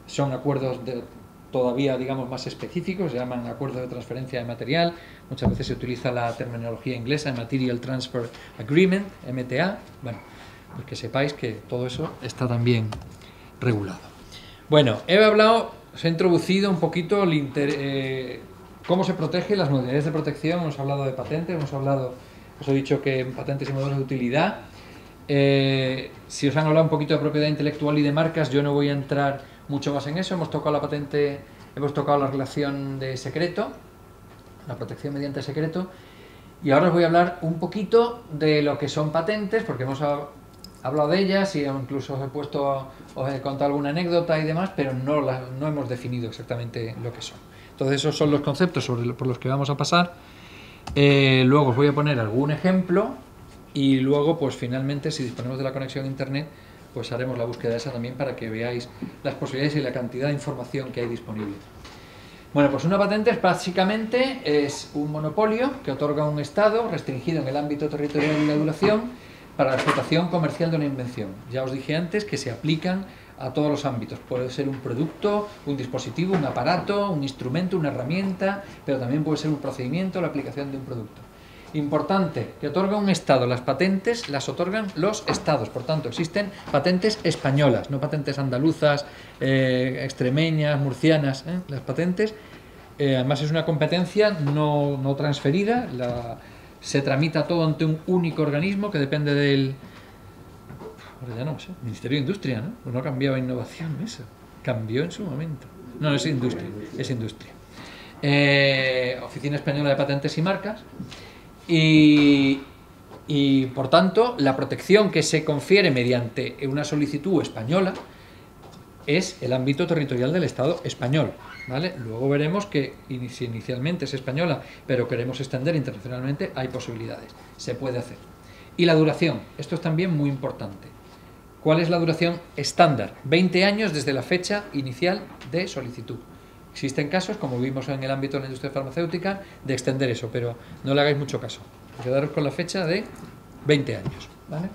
son acuerdos todavía, digamos, más específicos, se llaman acuerdos de transferencia de material. Muchas veces se utiliza la terminología inglesa, Material Transfer Agreement, MTA. Bueno, pues que sepáis que todo eso está también regulado. Bueno, os he introducido un poquito cómo se protege, las modalidades de protección. Hemos hablado de patentes, os he dicho que patentes y modelos de utilidad. Si os han hablado un poquito de propiedad intelectual y de marcas, yo no voy a entrar mucho más en eso. Hemos tocado la patente, hemos tocado la relación de secreto, la protección mediante secreto, y ahora os voy a hablar un poquito de lo que son patentes, porque hemos hablado de ellas y incluso os he contado alguna anécdota y demás, pero no hemos definido exactamente lo que son. Entonces esos son los conceptos por los que vamos a pasar. Luego os voy a poner algún ejemplo y luego, pues finalmente, si disponemos de la conexión a internet, pues haremos la búsqueda esa también para que veáis las posibilidades y la cantidad de información que hay disponible. Bueno, pues una patente básicamente es un monopolio que otorga un Estado restringido en el ámbito territorial y la duración para la explotación comercial de una invención. Ya os dije antes que se aplican a todos los ámbitos. Puede ser un producto, un dispositivo, un aparato, un instrumento, una herramienta, pero también puede ser un procedimiento, la aplicación de un producto. Importante, que otorga un Estado. Las patentes las otorgan los Estados, por tanto existen patentes españolas, no patentes andaluzas, extremeñas, murcianas. Las patentes, además es una competencia no transferida, se tramita todo ante un único organismo que depende del... Ahora ya no sé, Ministerio de Industria, ¿no? Pues no cambiaba innovación eso, cambió en su momento. No, es industria, Oficina Española de Patentes y Marcas. Y por tanto, la protección que se confiere mediante una solicitud española es el ámbito territorial del Estado español, ¿vale? Luego veremos que si inicialmente es española, pero queremos extender internacionalmente, hay posibilidades, se puede hacer. Y la duración, esto es también muy importante. ¿Cuál es la duración estándar? 20 años desde la fecha inicial de solicitud. Existen casos, como vimos en el ámbito de la industria farmacéutica, de extender eso, pero no le hagáis mucho caso. Quedaros con la fecha de 20 años, ¿vale?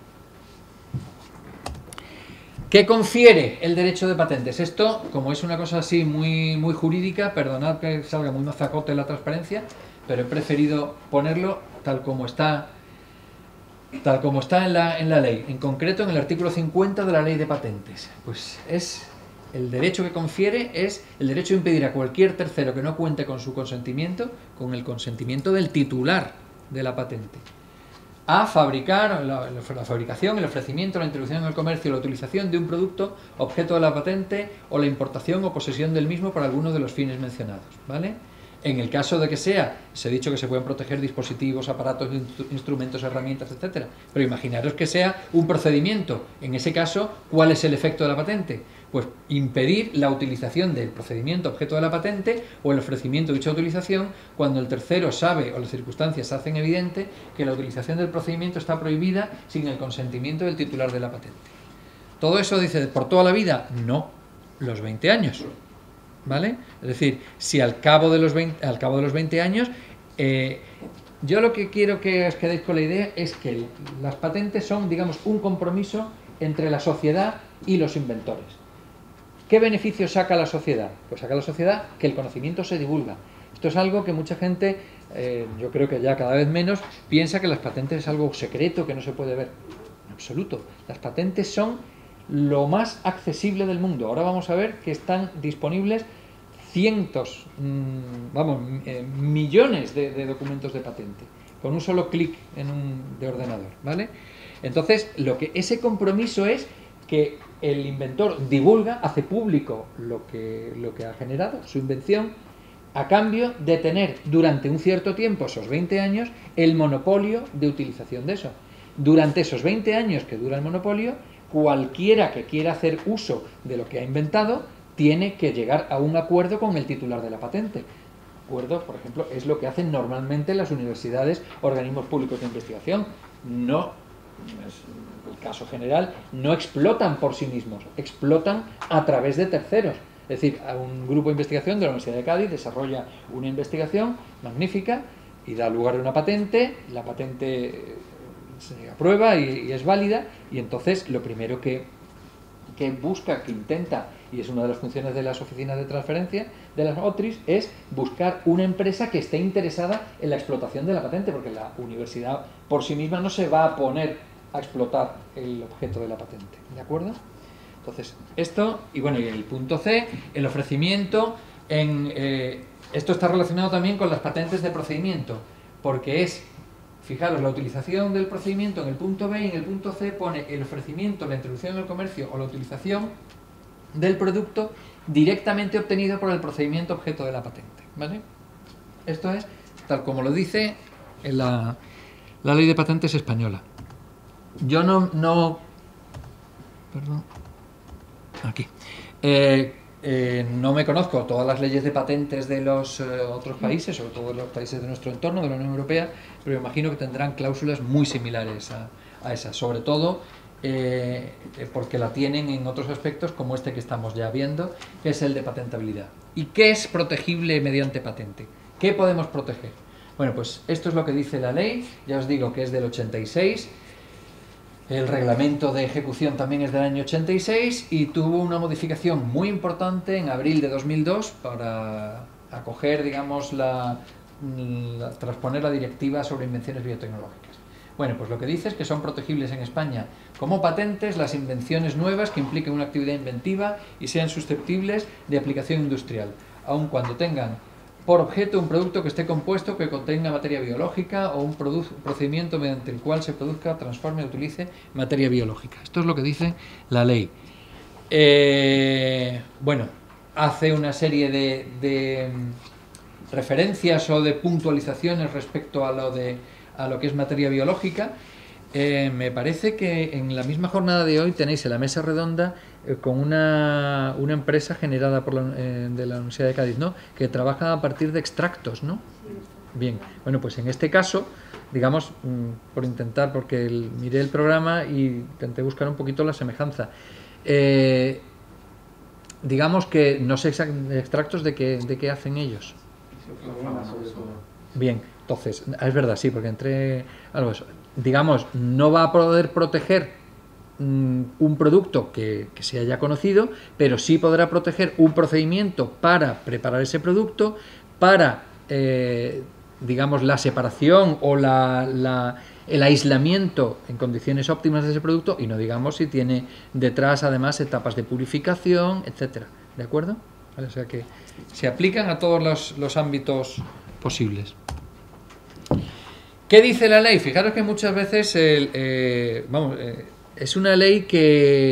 ¿Qué confiere el derecho de patentes? Esto, como es una cosa así muy jurídica, perdonad que salga muy mazacote la transparencia, pero he preferido ponerlo tal como está tal como está en la ley, en concreto en el artículo 50 de la Ley de Patentes, pues es el derecho que confiere es el derecho de impedir a cualquier tercero que no cuente con su consentimiento, con el consentimiento del titular de la patente, a fabricar, la fabricación, el ofrecimiento, la introducción en el comercio, la utilización de un producto objeto de la patente o la importación o posesión del mismo para alguno de los fines mencionados, ¿vale? En el caso de que sea, se ha dicho que se pueden proteger dispositivos, aparatos, instrumentos, herramientas, etcétera. Pero imaginaros que sea un procedimiento. En ese caso, ¿cuál es el efecto de la patente? Pues impedir la utilización del procedimiento objeto de la patente o el ofrecimiento de dicha utilización cuando el tercero sabe o las circunstancias hacen evidente que la utilización del procedimiento está prohibida sin el consentimiento del titular de la patente. ¿Todo eso dice por toda la vida? No, los 20 años. ¿Vale? Es decir, si al cabo de los 20 años, yo lo que quiero que os quedéis con la idea es que las patentes son, digamos, un compromiso entre la sociedad y los inventores. ¿Qué beneficio saca la sociedad? Pues saca la sociedad que el conocimiento se divulga. Esto es algo que mucha gente, yo creo que ya cada vez menos, piensa que las patentes es algo secreto que no se puede ver. En absoluto. Las patentes son lo más accesible del mundo. Ahora vamos a ver que están disponibles cientos, millones de documentos de patente con un solo clic de ordenador, ¿vale? Entonces, ese compromiso es que el inventor divulga, hace público lo que ha generado, su invención, a cambio de tener durante un cierto tiempo, esos 20 años, el monopolio de utilización de eso. Durante esos 20 años que dura el monopolio, cualquiera que quiera hacer uso de lo que ha inventado tiene que llegar a un acuerdo con el titular de la patente. Acuerdo, por ejemplo, es lo que hacen normalmente las universidades, organismos públicos de investigación. No, es el caso general, no explotan por sí mismos, explotan a través de terceros. Es decir, a un grupo de investigación de la Universidad de Cádiz desarrolla una investigación magnífica y da lugar a una patente, la patente se aprueba y es válida, y entonces lo primero que busca, que intenta, y es una de las funciones de las oficinas de transferencia de las OTRIs, es buscar una empresa que esté interesada en la explotación de la patente, porque la universidad por sí misma no se va a poner a explotar el objeto de la patente, ¿de acuerdo? Entonces, esto, y bueno, y el punto C, el ofrecimiento, esto está relacionado también con las patentes de procedimiento, porque es, fijaros, la utilización del procedimiento en el punto B, y en el punto C pone el ofrecimiento, la introducción en el comercio o la utilización del producto directamente obtenido por el procedimiento objeto de la patente, ¿vale? Esto es tal como lo dice en la Ley de Patentes española. Yo perdón, aquí. No me conozco todas las leyes de patentes de los otros países, sobre todo los países de nuestro entorno, de la Unión Europea, pero imagino que tendrán cláusulas muy similares a esas, sobre todo porque la tienen en otros aspectos como este que estamos ya viendo, que es el de patentabilidad. ¿Y qué es protegible mediante patente? ¿Qué podemos proteger? Bueno, pues esto es lo que dice la ley, ya os digo que es del 86, el reglamento de ejecución también es del año 86 y tuvo una modificación muy importante en abril de 2002 para acoger, digamos, transponer la directiva sobre invenciones biotecnológicas. Bueno, pues lo que dice es que son protegibles en España como patentes las invenciones nuevas que impliquen una actividad inventiva y sean susceptibles de aplicación industrial, aun cuando tengan por objeto un producto que esté compuesto, que contenga materia biológica o un procedimiento mediante el cual se produzca, transforme o utilice materia biológica. Esto es lo que dice la ley. Bueno, hace una serie de referencias o de puntualizaciones respecto a lo que es materia biológica. Me parece que en la misma jornada de hoy tenéis en la mesa redonda con una empresa generada de la Universidad de Cádiz, ¿no?, que trabaja a partir de extractos, ¿no? Bien, bueno, pues en este caso, digamos, por intentar, porque miré el programa y intenté buscar un poquito la semejanza. Digamos que no sé extractos de qué hacen ellos. Bien, entonces, es verdad, sí, porque entre algo eso. Digamos, no va a poder proteger un producto que se haya conocido, pero sí podrá proteger un procedimiento para preparar ese producto, para, digamos, la separación o el aislamiento en condiciones óptimas de ese producto y no digamos si tiene detrás además etapas de purificación, etcétera. ¿De acuerdo? ¿Vale? O sea que se aplican a todos los ámbitos posibles. ¿Qué dice la ley? Fijaros que muchas veces es una ley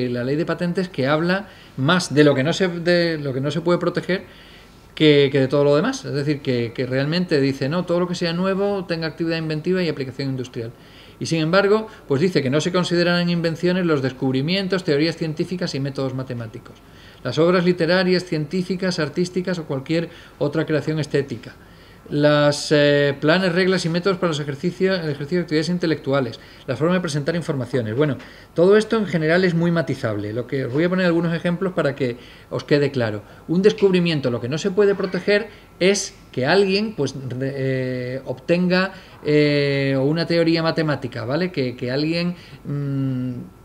la ley de patentes que habla más de lo que no se puede proteger que de todo lo demás. Es decir, que realmente dice, no, todo lo que sea nuevo tenga actividad inventiva y aplicación industrial. Y sin embargo, pues dice que no se consideran invenciones los descubrimientos, teorías científicas y métodos matemáticos, las obras literarias, científicas, artísticas o cualquier otra creación estética, las planes, reglas y métodos para el ejercicio de actividades intelectuales, la forma de presentar informaciones. Bueno, todo esto en general es muy matizable. Lo que os voy a poner algunos ejemplos para que os quede claro. Un descubrimiento, lo que no se puede proteger es que alguien pues obtenga una teoría matemática, ¿vale? Que alguien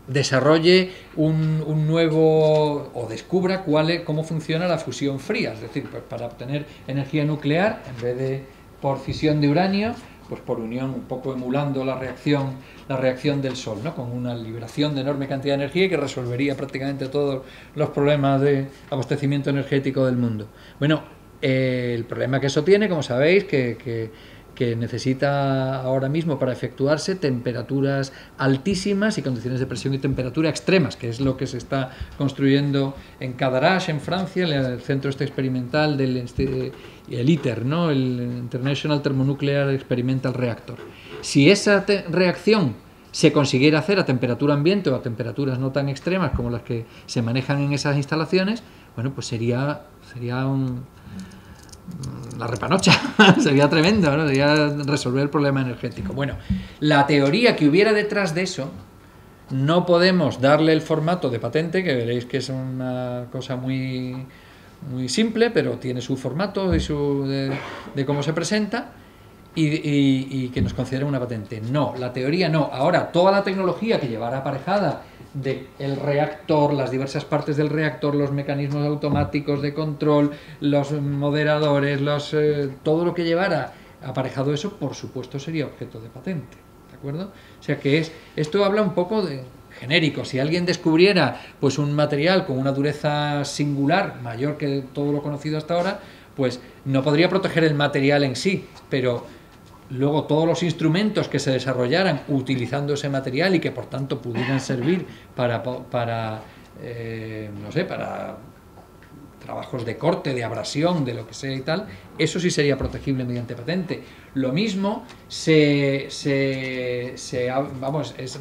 desarrolle un nuevo o descubra cómo funciona la fusión fría, es decir, pues para obtener energía nuclear en vez de por fisión de uranio, pues por unión, un poco emulando la reacción del Sol, ¿no? Con una liberación de enorme cantidad de energía que resolvería prácticamente todos los problemas de abastecimiento energético del mundo. Bueno, el problema que eso tiene, como sabéis, que necesita ahora mismo para efectuarse temperaturas altísimas y condiciones de presión y temperatura extremas, que es lo que se está construyendo en Cadarache, en Francia, el centro experimental del ITER, ¿no? El International Thermonuclear Experimental Reactor. Si esa reacción se consiguiera hacer a temperatura ambiente o a temperaturas no tan extremas como las que se manejan en esas instalaciones, bueno, pues sería la repanocha, sería tremendo, ¿no? Sería resolver el problema energético. Bueno, la teoría que hubiera detrás de eso, no podemos darle el formato de patente, que veréis que es una cosa muy, muy simple, pero tiene su formato de cómo se presenta, y que nos considere una patente. No, la teoría no. Ahora, toda la tecnología que llevará aparejada del reactor, las diversas partes del reactor, los mecanismos automáticos de control, los moderadores, todo lo que llevara aparejado eso, por supuesto, sería objeto de patente. ¿De acuerdo? O sea que esto habla un poco de genérico. Si alguien descubriera pues un material con una dureza singular, mayor que todo lo conocido hasta ahora, pues no podría proteger el material en sí, pero luego todos los instrumentos que se desarrollaran utilizando ese material y que por tanto pudieran servir para trabajos de corte, de abrasión, de lo que sea y tal, eso sí sería protegible mediante patente. Lo mismo es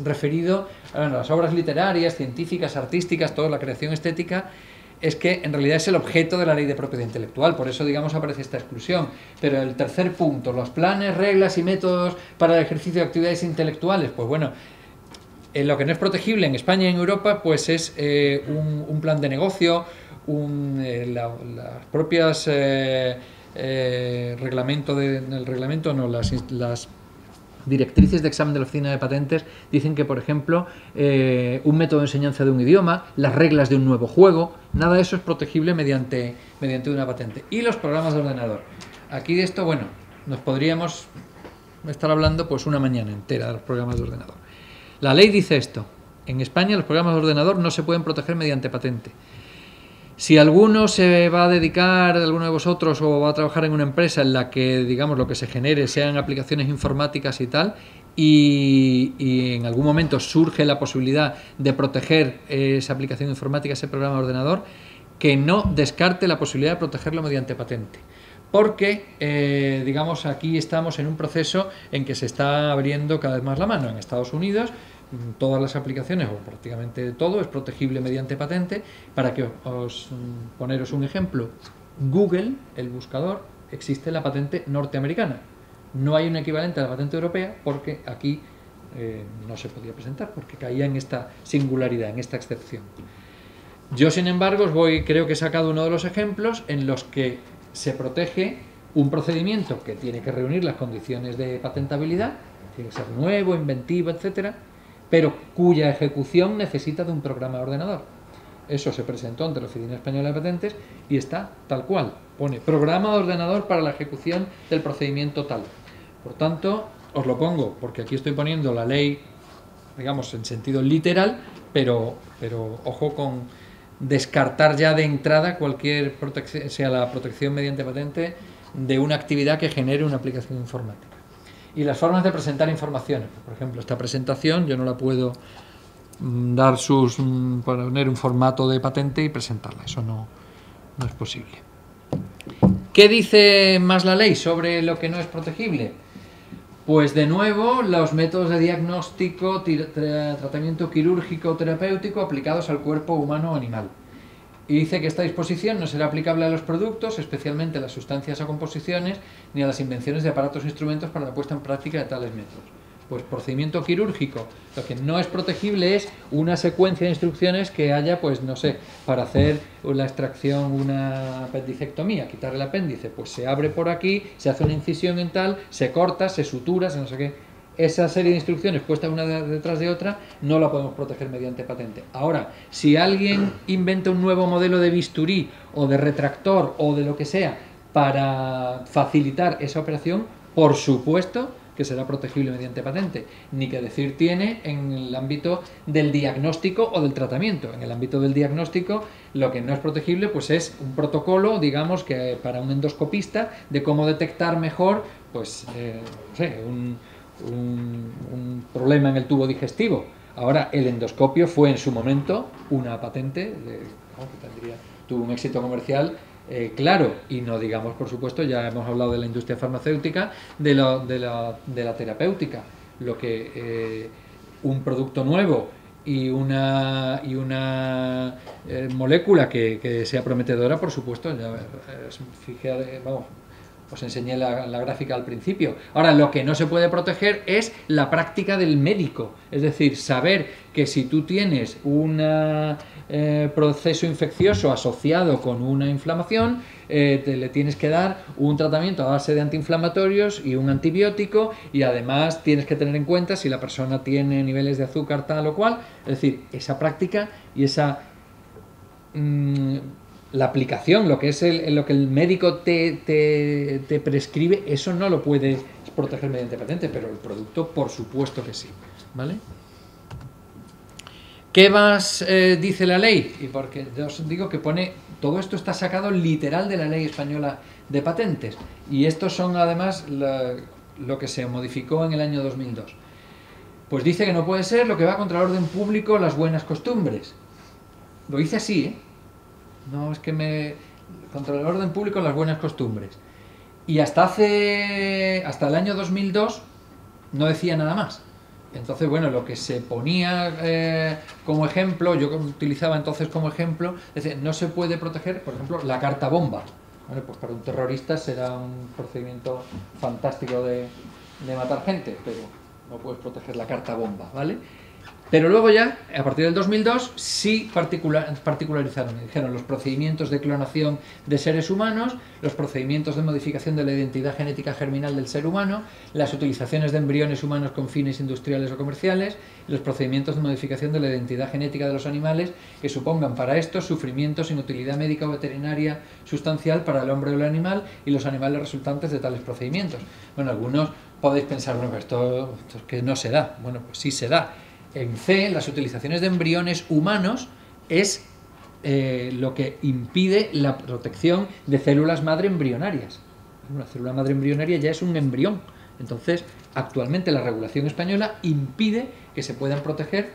referido a las obras literarias, científicas, artísticas, toda la creación estética. Es que en realidad es el objeto de la ley de propiedad intelectual, por eso, digamos, aparece esta exclusión. Pero el tercer punto, los planes, reglas y métodos para el ejercicio de actividades intelectuales, pues bueno, lo que no es protegible en España y en Europa, pues es un plan de negocio, las propias las directrices de examen de la oficina de patentes dicen que, por ejemplo, un método de enseñanza de un idioma, las reglas de un nuevo juego, nada de eso es protegible mediante una patente. Y los programas de ordenador. Aquí de esto, bueno, nos podríamos estar hablando pues una mañana entera de los programas de ordenador. La ley dice esto: en España los programas de ordenador no se pueden proteger mediante patente. Si alguno se va a dedicar, alguno de vosotros, o va a trabajar en una empresa en la que, digamos, lo que se genere sean aplicaciones informáticas y tal, y en algún momento surge la posibilidad de proteger esa aplicación informática, ese programa de ordenador, que no descarte la posibilidad de protegerlo mediante patente. Porque, digamos, aquí estamos en un proceso en que se está abriendo cada vez más la mano. En Estados Unidos, todas las aplicaciones, o prácticamente todo, es protegible mediante patente. Para que poneros un ejemplo, Google, el buscador, existe la patente norteamericana. No hay un equivalente a la patente europea porque aquí no se podía presentar, porque caía en esta singularidad, en esta excepción. Yo, sin embargo, creo que he sacado uno de los ejemplos en los que se protege un procedimiento que tiene que reunir las condiciones de patentabilidad, tiene que ser nuevo, inventivo, etcétera, pero cuya ejecución necesita de un programa de ordenador. Eso se presentó ante la Oficina Española de Patentes y está tal cual. Pone programa de ordenador para la ejecución del procedimiento tal. Por tanto, os lo pongo porque aquí estoy poniendo la ley, digamos, en sentido literal, pero ojo con descartar ya de entrada cualquier protección, sea la protección mediante patente de una actividad que genere una aplicación informática. Y las formas de presentar informaciones. Por ejemplo, esta presentación yo no la puedo dar poner un formato de patente y presentarla. Eso no es posible. ¿Qué dice más la ley sobre lo que no es protegible? Pues de nuevo, los métodos de diagnóstico, tratamiento quirúrgico o terapéutico aplicados al cuerpo humano o animal. Y dice que esta disposición no será aplicable a los productos, especialmente a las sustancias o composiciones, ni a las invenciones de aparatos o instrumentos para la puesta en práctica de tales métodos. Pues procedimiento quirúrgico, lo que no es protegible es una secuencia de instrucciones que haya, pues no sé, para hacer la extracción, una apendicectomía, quitar el apéndice, pues se abre por aquí, se hace una incisión en tal, se corta, se sutura, se no sé qué. Esa serie de instrucciones puestas una detrás de otra no la podemos proteger mediante patente. Ahora, si alguien inventa un nuevo modelo de bisturí o de retractor o de lo que sea para facilitar esa operación, por supuesto que será protegible mediante patente. Ni que decir tiene en el ámbito del diagnóstico o del tratamiento. En el ámbito del diagnóstico, lo que no es protegible pues es un protocolo, digamos, que para un endoscopista de cómo detectar mejor pues no sé, un problema en el tubo digestivo. Ahora, el endoscopio fue en su momento una patente que tuvo un éxito comercial claro, y no digamos, por supuesto, ya hemos hablado de la industria farmacéutica, de la terapéutica. Lo que un producto nuevo y una molécula que sea prometedora, por supuesto, ya vamos, os enseñé la gráfica al principio. Ahora, lo que no se puede proteger es la práctica del médico. Es decir, saber que si tú tienes un proceso infeccioso asociado con una inflamación, le tienes que dar un tratamiento a base de antiinflamatorios y un antibiótico, y además tienes que tener en cuenta si la persona tiene niveles de azúcar tal o cual. Es decir, esa práctica y esa... la aplicación, lo que es lo que el médico te prescribe, eso no lo puedes proteger mediante patente, pero el producto por supuesto que sí, ¿vale? ¿Qué más dice la ley? Y porque yo os digo que pone, todo esto está sacado literal de la ley española de patentes, y estos son además lo que se modificó en el año 2002. Pues dice que no puede ser lo que va contra el orden público, las buenas costumbres. Lo dice así, ¿eh? No es que contra el orden público, las buenas costumbres. Y hasta el año 2002 no decía nada más. Entonces, bueno, lo que se ponía como ejemplo, yo utilizaba entonces como ejemplo, es decir, no se puede proteger, por ejemplo, la carta bomba. Bueno, pues para un terrorista será un procedimiento fantástico de matar gente, pero no puedes proteger la carta bomba, ¿vale? Pero luego ya, a partir del 2002, sí particularizaron. Dijeron los procedimientos de clonación de seres humanos, los procedimientos de modificación de la identidad genética germinal del ser humano, las utilizaciones de embriones humanos con fines industriales o comerciales, los procedimientos de modificación de la identidad genética de los animales que supongan para estos sufrimientos sin utilidad médica o veterinaria sustancial para el hombre o el animal y los animales resultantes de tales procedimientos. Bueno, algunos podéis pensar, bueno, esto es que no se da. Bueno, pues sí se da. En C, las utilizaciones de embriones humanos es lo que impide la protección de células madre embrionarias. Una célula madre embrionaria ya es un embrión. Entonces, actualmente la regulación española impide que se puedan proteger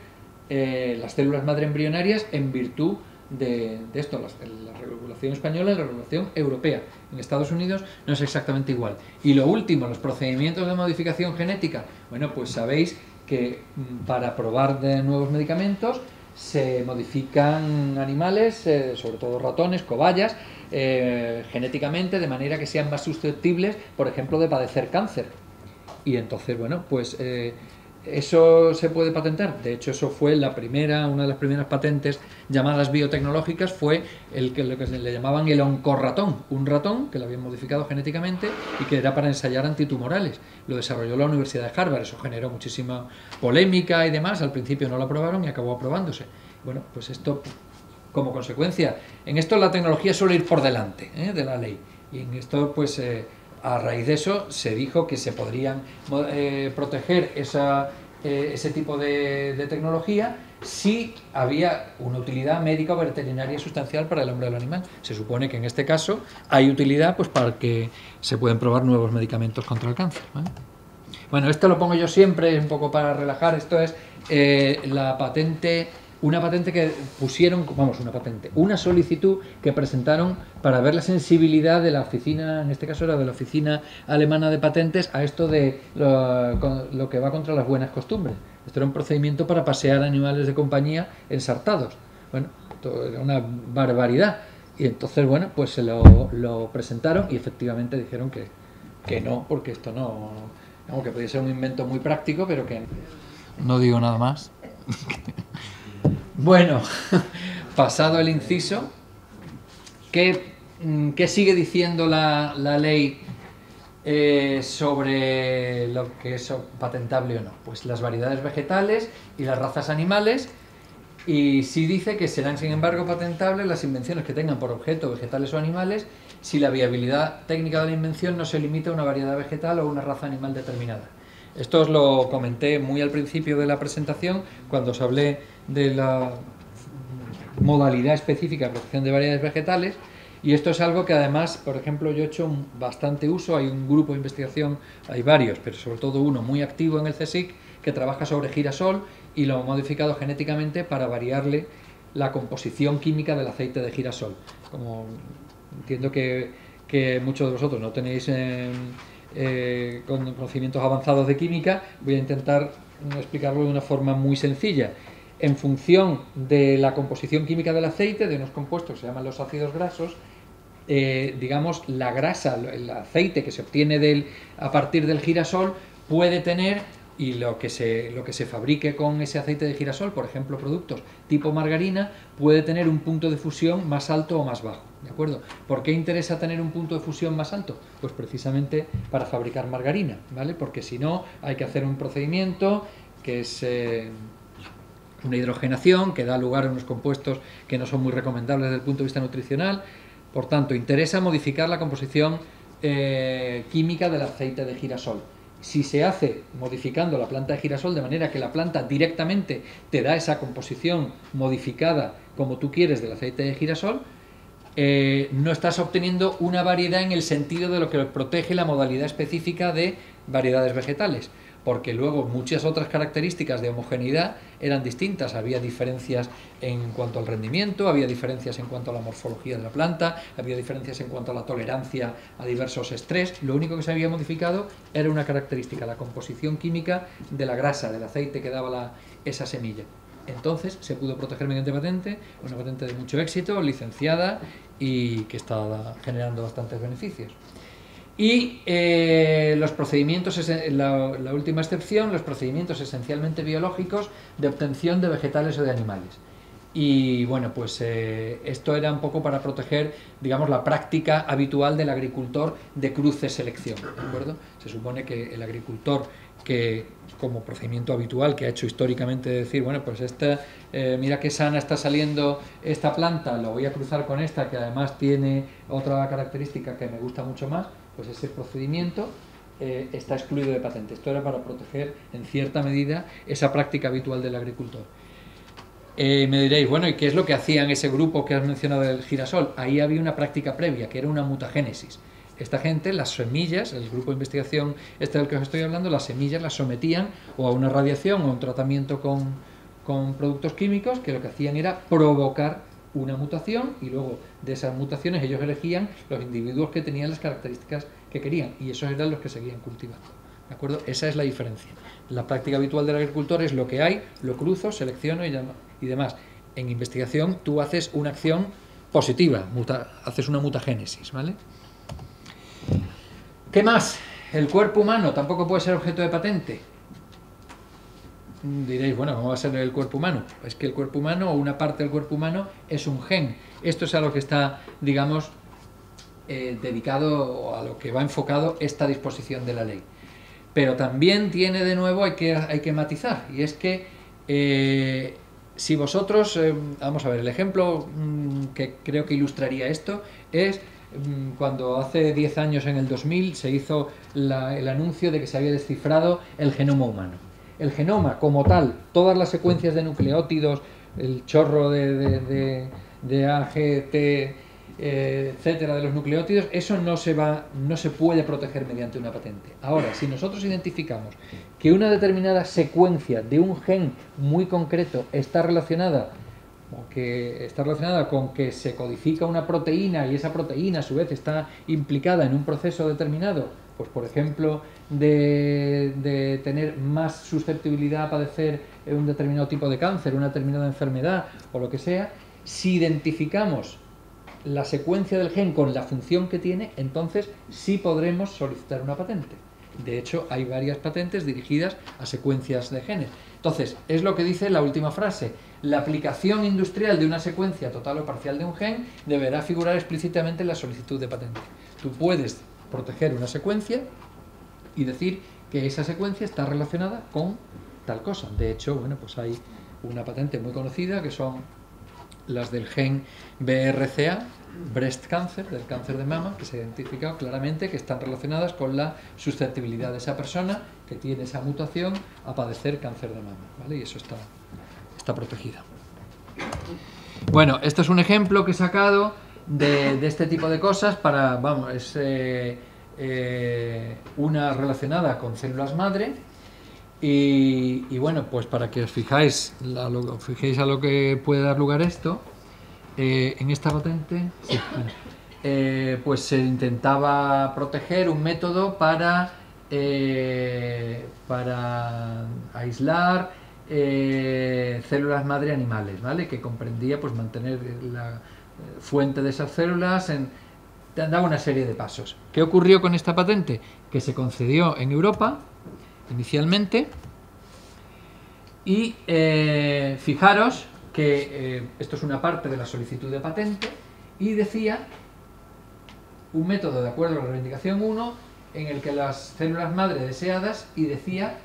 las células madre embrionarias en virtud de esto, la regulación española y la regulación europea. En Estados Unidos no es exactamente igual. Y lo último, los procedimientos de modificación genética. Bueno, pues sabéis que para probar de nuevos medicamentos se modifican animales, sobre todo ratones, cobayas, genéticamente, de manera que sean más susceptibles, por ejemplo, de padecer cáncer. Y entonces, bueno, pues eso se puede patentar. De hecho, eso fue una de las primeras patentes llamadas biotecnológicas, fue lo que le llamaban el oncorratón, un ratón que lo habían modificado genéticamente y que era para ensayar antitumorales. Lo desarrolló la Universidad de Harvard, eso generó muchísima polémica y demás. Al principio no lo aprobaron y acabó aprobándose. Bueno, pues esto, como consecuencia, en esto la tecnología suele ir por delante de la ley, y en esto pues a raíz de eso se dijo que se podrían proteger ese tipo de tecnología si había una utilidad médica o veterinaria sustancial para el hombre o el animal. Se supone que en este caso hay utilidad pues para que se pueden probar nuevos medicamentos contra el cáncer, ¿vale? Bueno, esto lo pongo yo siempre un poco para relajar. Esto es la patente, una patente que pusieron, vamos, una solicitud que presentaron para ver la sensibilidad de la oficina, en este caso era de la Oficina Alemana de Patentes, a esto de lo que va contra las buenas costumbres. Esto era un procedimiento para pasear animales de compañía ensartados. Bueno, esto era una barbaridad. Y entonces, bueno, pues se lo presentaron y efectivamente dijeron que no, porque esto no, que podía ser un invento muy práctico, pero que no digo nada más. Bueno, pasado el inciso, ¿qué sigue diciendo la ley sobre lo que es patentable o no? Pues las variedades vegetales y las razas animales, y sí dice que serán sin embargo patentables las invenciones que tengan por objeto vegetales o animales si la viabilidad técnica de la invención no se limita a una variedad vegetal o una raza animal determinada. Esto os lo comenté muy al principio de la presentación, cuando os hablé de la modalidad específica de protección de variedades vegetales, y esto es algo que además, por ejemplo, yo he hecho bastante uso. Hay un grupo de investigación, hay varios, pero sobre todo uno muy activo en el CSIC, que trabaja sobre girasol y lo ha modificado genéticamente para variarle la composición química del aceite de girasol. Como entiendo que muchos de vosotros no tenéis conocimientos avanzados de química, voy a intentar explicarlo de una forma muy sencilla. En función de la composición química del aceite, de unos compuestos que se llaman los ácidos grasos, digamos, la grasa, el aceite que se obtiene a partir del girasol puede tener, y lo que se fabrique con ese aceite de girasol, por ejemplo, productos tipo margarina, puede tener un punto de fusión más alto o más bajo, ¿de acuerdo? ¿Por qué interesa tener un punto de fusión más alto? Pues precisamente para fabricar margarina, ¿vale? Porque si no, hay que hacer un procedimiento que es una hidrogenación, que da lugar a unos compuestos que no son muy recomendables desde el punto de vista nutricional. Por tanto, interesa modificar la composición química del aceite de girasol. Si se hace modificando la planta de girasol de manera que la planta directamente te da esa composición modificada como tú quieres del aceite de girasol, no estás obteniendo una variedad en el sentido de lo que protege la modalidad específica de variedades vegetales, porque luego muchas otras características de homogeneidad eran distintas. Había diferencias en cuanto al rendimiento, había diferencias en cuanto a la morfología de la planta, había diferencias en cuanto a la tolerancia a diversos estrés. Lo único que se había modificado era una característica, la composición química de la grasa, del aceite que daba esa semilla. Entonces se pudo proteger mediante patente, una patente de mucho éxito, licenciada y que está generando bastantes beneficios. Y los procedimientos, la última excepción, los procedimientos esencialmente biológicos de obtención de vegetales o de animales. Y bueno, pues esto era un poco para proteger, digamos, la práctica habitual del agricultor de cruce-selección, ¿de acuerdo? Se supone que el agricultor que, como procedimiento habitual que ha hecho históricamente, decir, bueno, pues mira qué sana está saliendo esta planta, lo voy a cruzar con esta que además tiene otra característica que me gusta mucho más, pues ese procedimiento está excluido de patente. Esto era para proteger en cierta medida esa práctica habitual del agricultor. Me diréis, bueno, ¿y qué es lo que hacían ese grupo que has mencionado del girasol? Ahí había una práctica previa, que era una mutagénesis. Esta gente, las semillas, el grupo de investigación del que os estoy hablando, las semillas las sometían o a una radiación o a un tratamiento con productos químicos, que lo que hacían era provocar una mutación, y luego de esas mutaciones ellos elegían los individuos que tenían las características que querían, y esos eran los que seguían cultivando, ¿de acuerdo? Esa es la diferencia. La práctica habitual del agricultor es lo que hay, lo cruzo, selecciono y demás. En investigación tú haces una acción positiva, haces una mutagénesis, ¿vale? ¿Qué más? El cuerpo humano tampoco puede ser objeto de patente. Diréis, bueno, ¿cómo va a ser el cuerpo humano? Es que el cuerpo humano, o una parte del cuerpo humano, es un gen. Esto es a lo que está, digamos, dedicado, o a lo que va enfocado esta disposición de la ley. Pero también tiene, de nuevo, hay que matizar, y es que si vosotros, vamos a ver, el ejemplo que creo que ilustraría esto es cuando hace 10 años, en el 2000, se hizo el anuncio de que se había descifrado el genoma humano. El genoma como tal, todas las secuencias de nucleótidos, el chorro de A, G, T, etcétera, de los nucleótidos, eso no se puede proteger mediante una patente. Ahora, si nosotros identificamos que una determinada secuencia de un gen muy concreto está relacionada con que se codifica una proteína y esa proteína a su vez está implicada en un proceso determinado, pues por ejemplo de tener más susceptibilidad a padecer un determinado tipo de cáncer, una determinada enfermedad o lo que sea, si identificamos la secuencia del gen con la función que tiene, entonces sí podremos solicitar una patente. De hecho, hay varias patentes dirigidas a secuencias de genes. Entonces, es lo que dice la última frase: la aplicación industrial de una secuencia total o parcial de un gen deberá figurar explícitamente en la solicitud de patente. Tú puedes proteger una secuencia y decir que esa secuencia está relacionada con tal cosa. De hecho, bueno, pues hay una patente muy conocida que son las del gen BRCA, breast cancer, del cáncer de mama, que se ha identificado claramente que están relacionadas con la susceptibilidad de esa persona que tiene esa mutación a padecer cáncer de mama, ¿vale? Y eso está protegido. Bueno, esto es un ejemplo que he sacado de este tipo de cosas para, vamos, es una relacionada con células madre. Y bueno, pues para que os fijéis a lo que puede dar lugar esto, en esta patente, sí, bueno, pues se intentaba proteger un método para aislar células madre animales, ¿vale? Que comprendía pues mantener la fuente de esas células daba una serie de pasos. ¿Qué ocurrió con esta patente? Que se concedió en Europa inicialmente y fijaros que esto es una parte de la solicitud de patente y decía un método de acuerdo a la reivindicación 1 en el que las células madre deseadas, y decía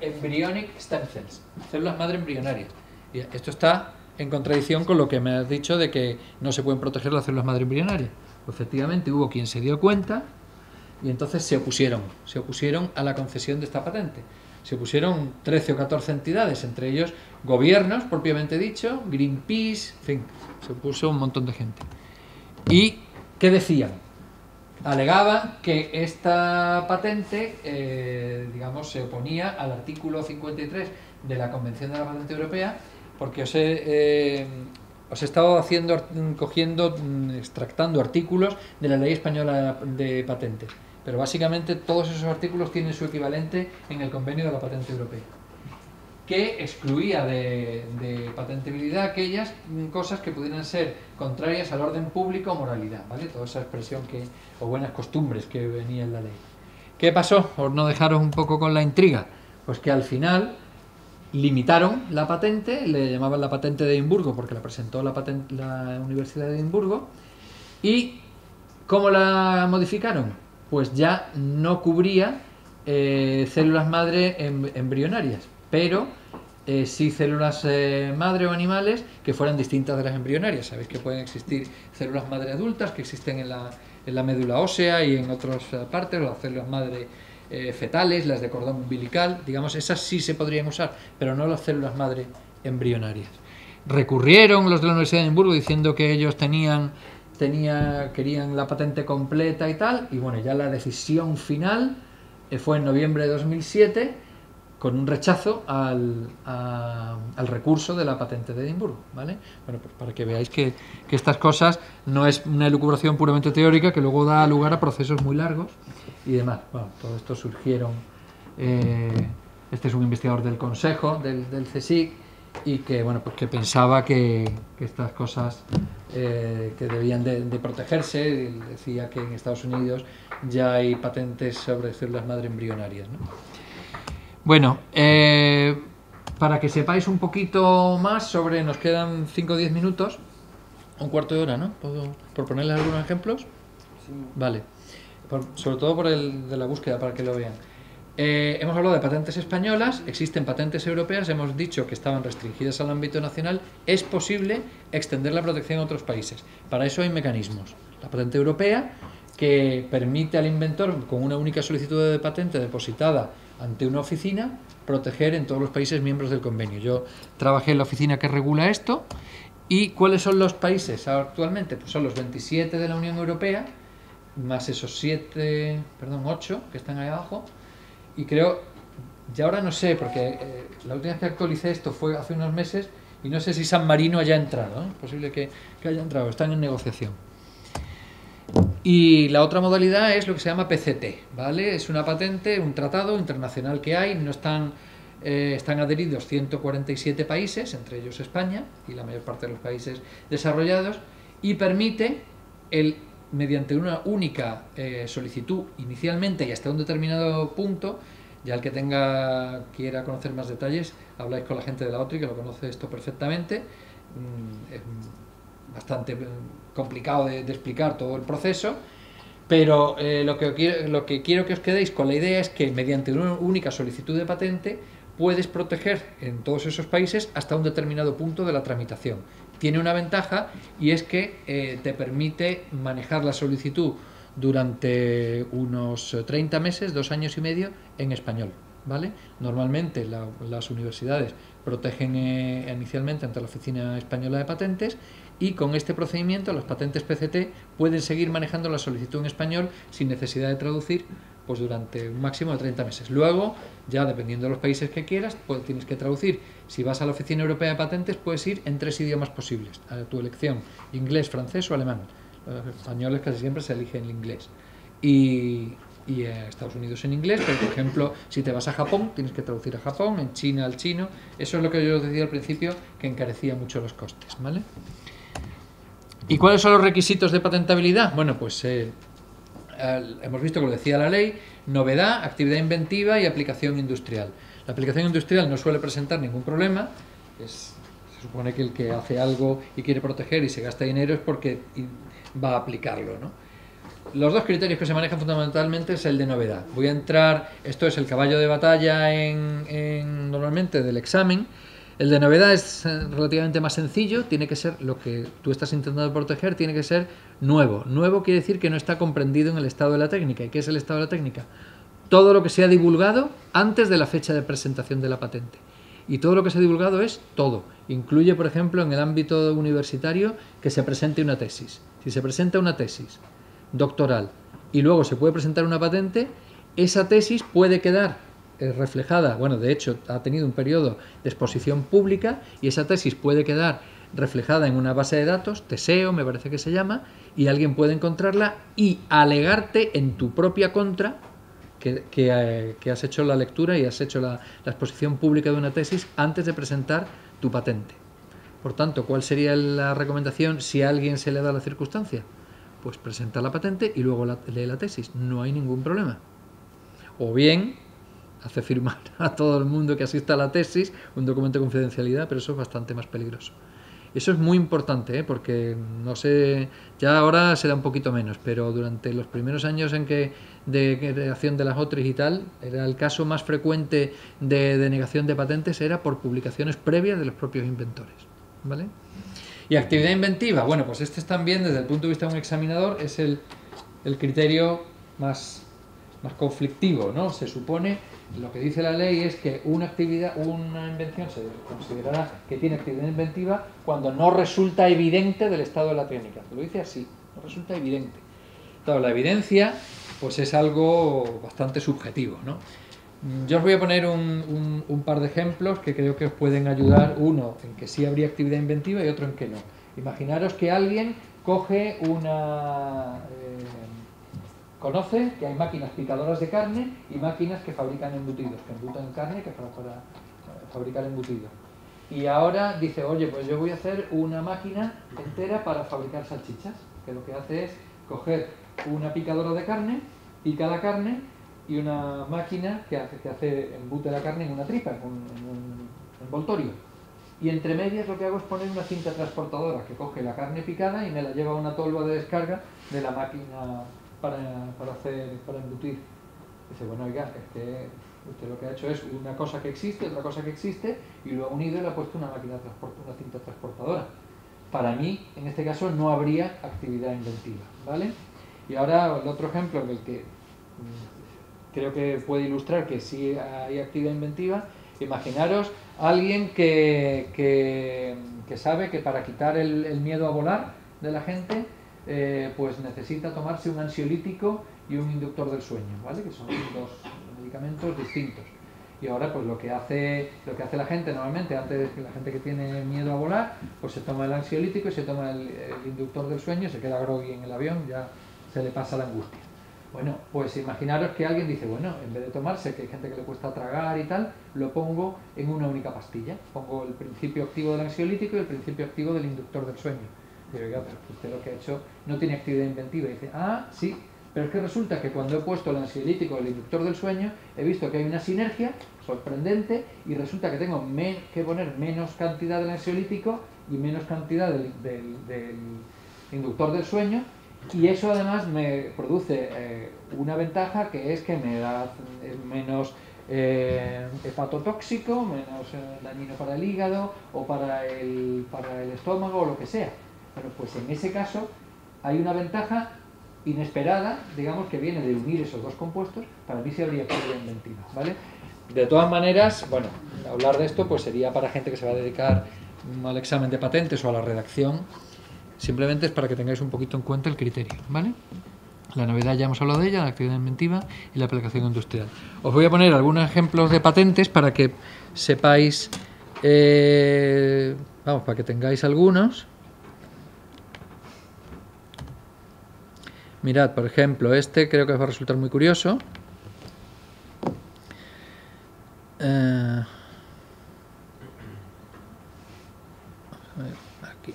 embryonic stem cells, células madre embrionarias. Y esto está en contradicción con lo que me has dicho de que no se pueden proteger las células madre embrionarias. Pues efectivamente hubo quien se dio cuenta y entonces se opusieron a la concesión de esta patente. Se opusieron 13 o 14 entidades, entre ellos gobiernos, propiamente dicho, Greenpeace, en fin, se opuso un montón de gente. ¿Y qué decían? Alegaban que esta patente, digamos, se oponía al artículo 53 de la Convención de la Patente Europea, porque os he estado extractando artículos de la Ley Española de Patentes. Pero básicamente todos esos artículos tienen su equivalente en el Convenio de la Patente Europea, que excluía de patentabilidad aquellas cosas que pudieran ser contrarias al orden público o moralidad, ¿vale? Toda esa expresión o buenas costumbres que venía en la ley. ¿Qué pasó? Por no dejaros un poco con la intriga, pues que al final limitaron la patente, le llamaban la patente de Edimburgo porque la presentó la Universidad de Edimburgo. ¿Y cómo la modificaron? Pues ya no cubría células madre embrionarias, pero sí células madre o animales que fueran distintas de las embrionarias. Sabéis que pueden existir células madre adultas que existen en la médula ósea y en otras partes, las células madre fetales, las de cordón umbilical, digamos, esas sí se podrían usar, pero no las células madre embrionarias. Recurrieron los de la Universidad de Edimburgo diciendo que ellos querían la patente completa y tal, y bueno, ya la decisión final fue en noviembre de 2007 con un rechazo al recurso de la patente de Edimburgo, ¿vale? Bueno, pues para que veáis que estas cosas no es una elucubración puramente teórica que luego da lugar a procesos muy largos y demás. Bueno, todo esto surgieron, este es un investigador del Consejo, del CSIC, y que bueno, pues que pensaba que estas cosas que debían de protegerse. Decía que en Estados Unidos ya hay patentes sobre células madre embrionarias, ¿no? Bueno, para que sepáis un poquito más sobre, nos quedan 5 o 10 minutos, un cuarto de hora, ¿no? ¿Por ponerles algunos ejemplos? Sí. Vale, sobre todo por el de la búsqueda, para que lo vean. Hemos hablado de patentes españolas, existen patentes europeas, hemos dicho que estaban restringidas al ámbito nacional. Es posible extender la protección a otros países. Para eso hay mecanismos. La patente europea, que permite al inventor, con una única solicitud de patente depositada ante una oficina, proteger en todos los países miembros del convenio. Yo trabajé en la oficina que regula esto. ¿Y cuáles son los países actualmente? Pues son los 27 de la Unión Europea, más esos 8 que están ahí abajo. Y creo, ya ahora no sé, porque la última vez que actualicé esto fue hace unos meses y no sé si San Marino haya entrado, ¿eh? Es posible que haya entrado, están en negociación. Y la otra modalidad es lo que se llama PCT, ¿vale? Es una patente, un tratado internacional que hay, no están adheridos 147 países, entre ellos España y la mayor parte de los países desarrollados, y permite mediante una única solicitud inicialmente y hasta un determinado punto, ya el que quiera conocer más detalles, habláis con la gente de la OTRI que lo conoce esto perfectamente. Es bastante complicado de explicar todo el proceso, pero lo que quiero que os quedéis con la idea es que mediante una única solicitud de patente puedes proteger en todos esos países hasta un determinado punto de la tramitación. Tiene una ventaja y es que te permite manejar la solicitud durante unos 30 meses, 2 años y medio, en español, ¿vale? Normalmente las universidades protegen inicialmente ante la Oficina Española de Patentes, y con este procedimiento las patentes PCT pueden seguir manejando la solicitud en español sin necesidad de traducir, pues durante un máximo de 30 meses. Luego, ya dependiendo de los países que quieras, pues tienes que traducir. Si vas a la Oficina Europea de Patentes, puedes ir en 3 idiomas posibles, a tu elección: inglés, francés o alemán. Los españoles casi siempre se eligen el inglés. Y Estados Unidos en inglés, pero por ejemplo, si te vas a Japón, tienes que traducir a Japón, en China al chino. Eso es lo que yo os decía al principio, que encarecía mucho los costes, ¿vale? ¿Y cuáles son los requisitos de patentabilidad? Bueno, pues hemos visto que lo decía la ley: novedad, actividad inventiva y aplicación industrial. La aplicación industrial no suele presentar ningún problema. Se supone que el que hace algo y quiere proteger y se gasta dinero es porque va a aplicarlo, ¿no? Los dos criterios que se manejan fundamentalmente es el de novedad. Voy a entrar, esto es el caballo de batalla normalmente del examen. El de novedad es relativamente más sencillo, tiene que ser lo que tú estás intentando proteger, tiene que ser nuevo. Nuevo quiere decir que no está comprendido en el estado de la técnica. ¿Y qué es el estado de la técnica? Todo lo que se ha divulgado antes de la fecha de presentación de la patente. Y todo lo que se ha divulgado es todo. Incluye, por ejemplo, en el ámbito universitario, que se presente una tesis. Si se presenta una tesis doctoral y luego se puede presentar una patente, esa tesis puede quedar reflejada, bueno, de hecho ha tenido un periodo de exposición pública, y esa tesis puede quedar reflejada en una base de datos, TESEO me parece que se llama, y alguien puede encontrarla y alegarte en tu propia contra que has hecho la lectura y has hecho la exposición pública de una tesis antes de presentar tu patente. Por tanto, ¿cuál sería la recomendación si a alguien se le da la circunstancia? Pues presenta la patente y luego lee la tesis, no hay ningún problema. O bien hace firmar a todo el mundo que asista a la tesis un documento de confidencialidad, pero eso es bastante más peligroso. Eso es muy importante, porque no sé, ya ahora será un poquito menos, pero durante los primeros años de creación de las OTRIs y tal, era el caso más frecuente de denegación de patentes, era por publicaciones previas de los propios inventores, ¿vale? Y actividad inventiva, bueno, pues este es también, desde el punto de vista de un examinador, es el criterio más conflictivo, ¿no? Se supone, lo que dice la ley es que una invención se considerará que tiene actividad inventiva cuando no resulta evidente del estado de la técnica. Te lo dice así, no resulta evidente. Claro, la evidencia pues es algo bastante subjetivo, ¿no? Yo os voy a poner un par de ejemplos que creo que os pueden ayudar, uno en que sí habría actividad inventiva y otro en que no. Imaginaros que alguien coge conoce que hay máquinas picadoras de carne y máquinas que fabrican embutidos, que embuten carne que para fabricar embutidos. Y ahora dice, oye, pues yo voy a hacer una máquina entera para fabricar salchichas, que lo que hace es coger una picadora de carne, pica la carne, y una máquina que embute la carne en una tripa, en un envoltorio. Y entre medias lo que hago es poner una cinta transportadora que coge la carne picada y me la lleva a una tolva de descarga de la máquina para embutir. Dice, bueno, oiga, es que usted lo que ha hecho es una cosa que existe, otra cosa que existe, y lo ha unido y le ha puesto una máquina una cinta transportadora. Para mí, en este caso, no habría actividad inventiva, ¿vale? Y ahora el otro ejemplo en el que creo que puede ilustrar que sí hay actividad inventiva. Imaginaros a alguien que sabe que para quitar el miedo a volar de la gente, pues necesita tomarse un ansiolítico y un inductor del sueño, ¿vale? Que son dos medicamentos distintos. Y ahora pues lo que hace la gente normalmente, antes que la gente que tiene miedo a volar, pues se toma el ansiolítico y se toma el inductor del sueño, se queda groggy en el avión, ya se le pasa la angustia. Bueno, pues imaginaros que alguien dice, bueno, en vez de tomarse, que hay gente que le cuesta tragar y tal, lo pongo en una única pastilla. Pongo el principio activo del ansiolítico y el principio activo del inductor del sueño. Digo, oiga, pero usted lo que ha hecho no tiene actividad inventiva. Y dice, ah, sí, pero es que resulta que cuando he puesto el ansiolítico y el inductor del sueño, he visto que hay una sinergia sorprendente y resulta que tengo que poner menos cantidad del ansiolítico y menos cantidad del inductor del sueño. Y eso además me produce una ventaja, que es que me da menos hepatotóxico, menos dañino para el hígado o para el estómago o lo que sea. Bueno, pues en ese caso hay una ventaja inesperada, digamos, que viene de unir esos dos compuestos. Para mí sí habría actividad inventiva, ¿vale? De todas maneras, bueno, hablar de esto pues sería para gente que se va a dedicar al examen de patentes o a la redacción. Simplemente es para que tengáis un poquito en cuenta el criterio, ¿vale? La novedad ya hemos hablado de ella, la actividad inventiva y la aplicación industrial. Os voy a poner algunos ejemplos de patentes para que sepáis, vamos, para que tengáis algunos. Mirad, por ejemplo, este creo que os va a resultar muy curioso. A ver, aquí.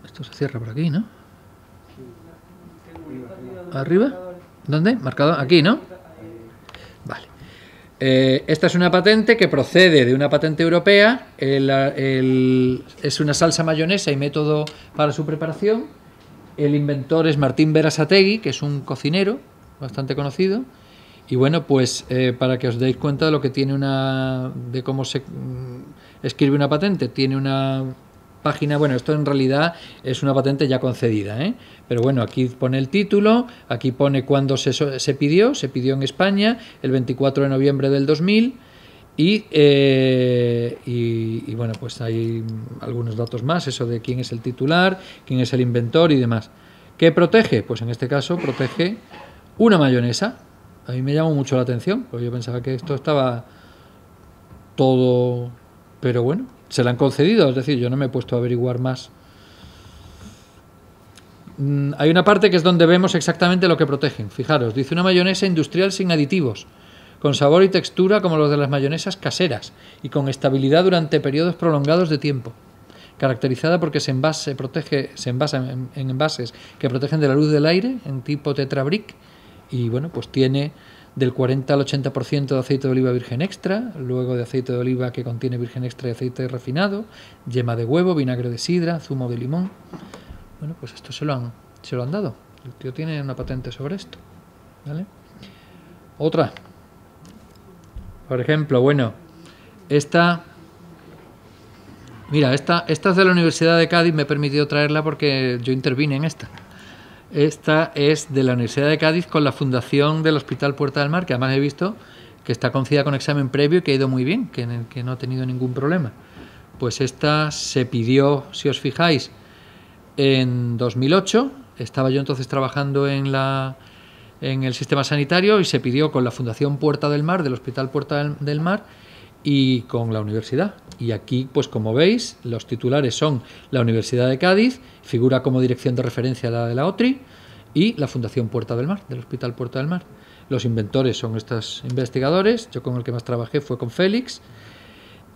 Esto se cierra por aquí, ¿no? ¿Arriba? ¿Dónde? Marcado aquí, ¿no? Vale. Esta es una patente que procede de una patente europea. Es una salsa mayonesa y método para su preparación. El inventor es Martín Berasategui, que es un cocinero bastante conocido. Y bueno, pues para que os deis cuenta de lo que tiene de cómo se escribe una patente, tiene una página, bueno, esto en realidad es una patente ya concedida, pero bueno, aquí pone el título, aquí pone cuándo se pidió en España, el 24 de noviembre del 2000, y bueno, pues hay algunos datos más, eso de quién es el titular, quién es el inventor y demás. ¿Qué protege? Pues en este caso protege una mayonesa. A mí me llamó mucho la atención, porque yo pensaba que esto estaba todo, pero bueno, se la han concedido, es decir, yo no me he puesto a averiguar más. Hay una parte que es donde vemos exactamente lo que protegen. Fijaros, dice una mayonesa industrial sin aditivos, con sabor y textura como los de las mayonesas caseras y con estabilidad durante periodos prolongados de tiempo, caracterizada porque se envasa en envases que protegen de la luz del aire en tipo Tetra Brick. Y bueno, pues tiene del 40 al 80% de aceite de oliva virgen extra, luego de aceite de oliva que contiene virgen extra y aceite refinado, yema de huevo, vinagre de sidra, zumo de limón. Bueno, pues esto se lo han dado. El tío tiene una patente sobre esto, ¿vale? Otra. Por ejemplo, bueno, esta es de la Universidad de Cádiz, me he permitido traerla porque yo intervine en esta. Esta es de la Universidad de Cádiz con la fundación del Hospital Puerta del Mar, que además he visto que está concedida con examen previo y que ha ido muy bien, que no ha tenido ningún problema. Pues esta se pidió, si os fijáis, en 2008. Estaba yo entonces trabajando en el sistema sanitario y se pidió con la Fundación Puerta del Mar, del Hospital Puerta del Mar, y con la universidad. Y aquí, pues como veis, los titulares son la Universidad de Cádiz, figura como dirección de referencia la de la OTRI, y la Fundación Puerta del Mar, del Hospital Puerta del Mar. Los inventores son estos investigadores, yo con el que más trabajé fue con Félix,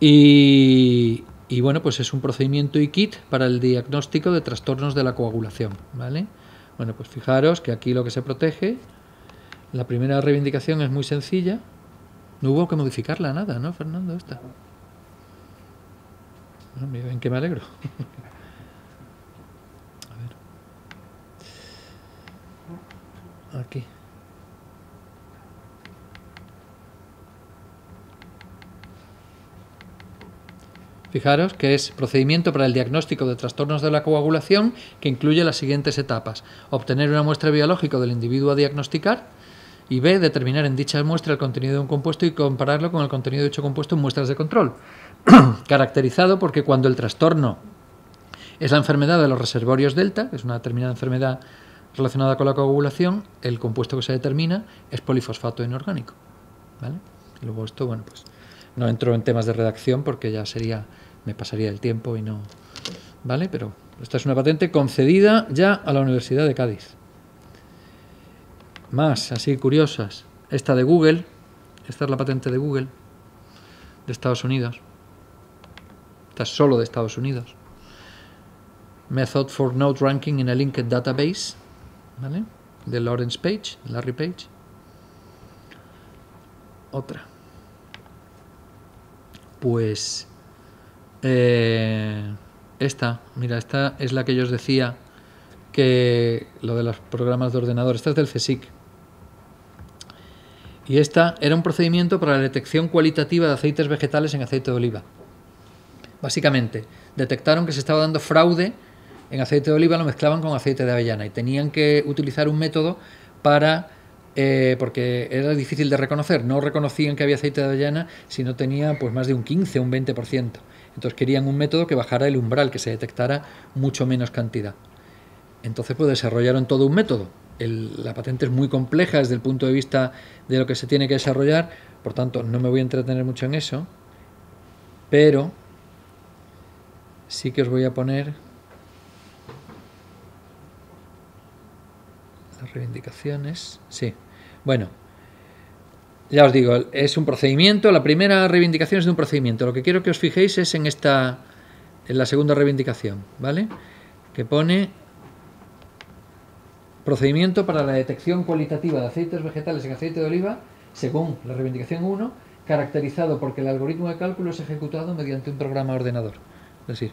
y bueno, pues es un procedimiento IKIT para el diagnóstico de trastornos de la coagulación, ¿vale? Bueno, pues fijaros que aquí lo que se protege, la primera reivindicación es muy sencilla. No hubo que modificarla nada, ¿no, Fernando? Esta. Bueno, ¿en qué me alegro? A ver. Aquí. Fijaros que es procedimiento para el diagnóstico de trastornos de la coagulación, que incluye las siguientes etapas: obtener una muestra biológica del individuo a diagnosticar, y B, determinar en dicha muestra el contenido de un compuesto y compararlo con el contenido de dicho compuesto en muestras de control. Caracterizado porque cuando el trastorno es la enfermedad de los reservorios delta, que es una determinada enfermedad relacionada con la coagulación, el compuesto que se determina es polifosfato inorgánico, ¿vale? Y luego esto, bueno, pues no entro en temas de redacción porque ya me pasaría el tiempo y no, ¿vale? Pero esta es una patente concedida ya a la Universidad de Cádiz. Más, así curiosas, esta de Google, esta es la patente de Google, de Estados Unidos. Esta es solo de Estados Unidos. Method for Node Ranking in a Linked Database, ¿vale? De Lawrence Page, Larry Page. Otra. Pues esta, mira, esta es la que yo os decía, que lo de los programas de ordenador, esta es del CSIC. Y esta era un procedimiento para la detección cualitativa de aceites vegetales en aceite de oliva. Básicamente, detectaron que se estaba dando fraude en aceite de oliva, lo mezclaban con aceite de avellana y tenían que utilizar un método para... porque era difícil de reconocer, no reconocían que había aceite de avellana si no tenía pues más de un 15 o un 20%. Entonces querían un método que bajara el umbral, que se detectara mucho menos cantidad. Entonces pues desarrollaron todo un método. La patente es muy compleja desde el punto de vista de lo que se tiene que desarrollar, por tanto no me voy a entretener mucho en eso, pero sí que os voy a poner las reivindicaciones. Sí, bueno, ya os digo, es un procedimiento. La primera reivindicación es de un procedimiento. Lo que quiero que os fijéis es en la segunda reivindicación, ¿vale? Que pone procedimiento para la detección cualitativa de aceites vegetales en aceite de oliva, según la reivindicación 1, caracterizado porque el algoritmo de cálculo es ejecutado mediante un programa de ordenador. Es decir,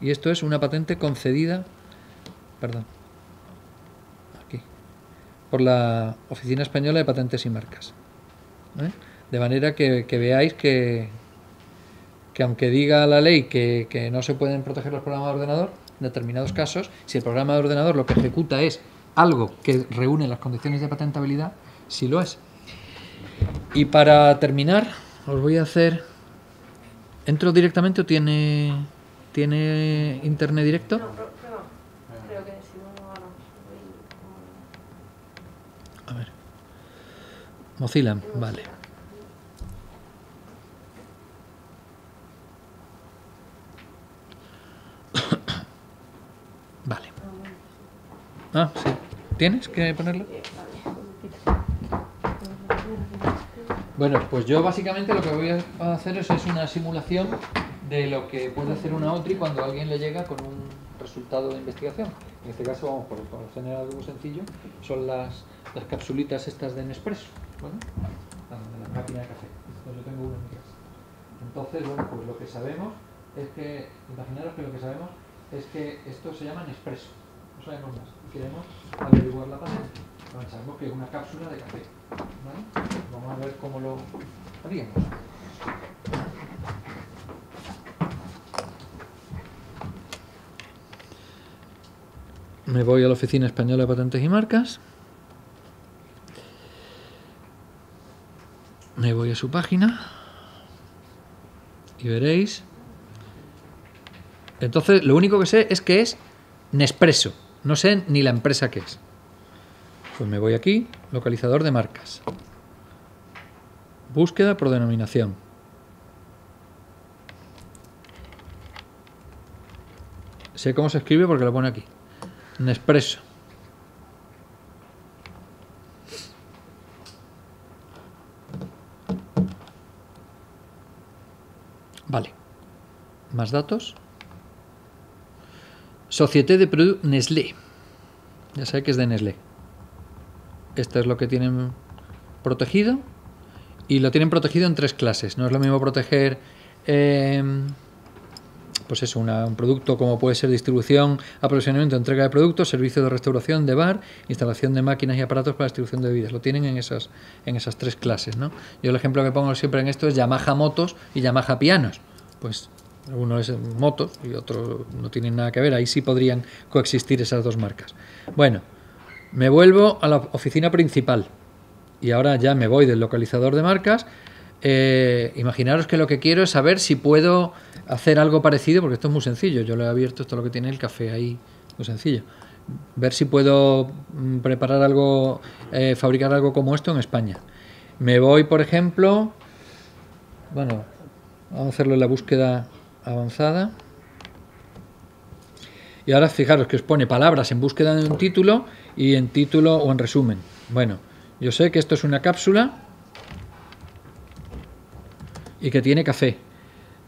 y esto es una patente concedida, perdón, aquí, por la Oficina Española de Patentes y Marcas. De manera que veáis que aunque diga la ley que no se pueden proteger los programas de ordenador, en determinados casos, si el programa de ordenador lo que ejecuta es algo que reúne las condiciones de patentabilidad, sí lo es. Y para terminar, os voy a hacer... ¿Entro directamente o tiene internet directo? No, creo que si no, ahora. A ver. Mozilla, vale. Vale. Ah, sí. ¿Tienes que ponerlo? Bueno, pues yo básicamente lo que voy a hacer es una simulación de lo que puede hacer una OTRI cuando alguien le llega con un resultado de investigación. En este caso, vamos por generar algo muy sencillo, son las capsulitas estas de Nespresso, ¿vale? De la máquina de café. Entonces yo tengo una en mi casa. Entonces, bueno, pues lo que sabemos es que, imaginaros que lo que sabemos es que esto se llama Nespresso, no sabemos más, y queremos averiguar la patente. Bueno, sabemos que es una cápsula de café, ¿vale? Vamos a ver cómo lo haríamos. Me voy a la Oficina Española de Patentes y Marcas. Me voy a su página y veréis. Entonces, lo único que sé es que es Nespresso. No sé ni la empresa que es. Pues me voy aquí, localizador de marcas. Búsqueda por denominación. Sé cómo se escribe porque lo pone aquí. Nespresso. Vale. Más datos. Société de Productos Nestlé. Ya sé que es de Nestlé. Esto es lo que tienen protegido. Y lo tienen protegido en 3 clases. No es lo mismo proteger pues eso, un producto como puede ser distribución, aprovisionamiento, entrega de productos, servicio de restauración de bar, instalación de máquinas y aparatos para distribución de bebidas. Lo tienen en esas 3 clases, ¿no? Yo el ejemplo que pongo siempre en esto es Yamaha Motos y Yamaha Pianos. Pues Uno es motos y otro no tienen nada que ver. Ahí sí podrían coexistir esas dos marcas. Bueno, me vuelvo a la oficina principal y ahora ya me voy del localizador de marcas. Imaginaros que lo que quiero es saber si puedo hacer algo parecido, porque esto es muy sencillo. Yo lo he abierto, esto es lo que tiene el café ahí, muy sencillo. Ver si puedo preparar algo, fabricar algo como esto en España. Me voy, por ejemplo, bueno, vamos a hacerlo en la búsqueda avanzada. Y ahora fijaros que os pone palabras en búsqueda de un título y en título o en resumen. Bueno, yo sé que esto es una cápsula y que tiene café.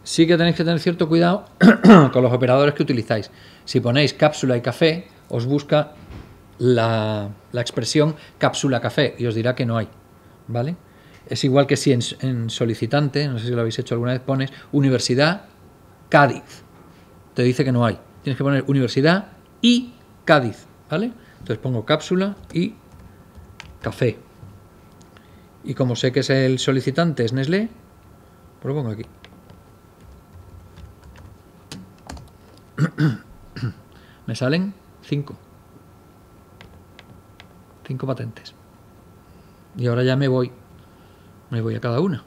Sí que tenéis que tener cierto cuidado con los operadores que utilizáis. Si ponéis cápsula y café, os busca la expresión cápsula café y os dirá que no hay, ¿vale? Es igual que si en solicitante, no sé si lo habéis hecho alguna vez, pones Universidad Cádiz. Te dice que no hay. Tienes que poner Universidad y Cádiz, ¿vale? Entonces pongo cápsula y café. Y como sé que es el solicitante, es Nestlé, pues lo pongo aquí. Me salen 5 patentes. Y ahora ya me voy a cada una.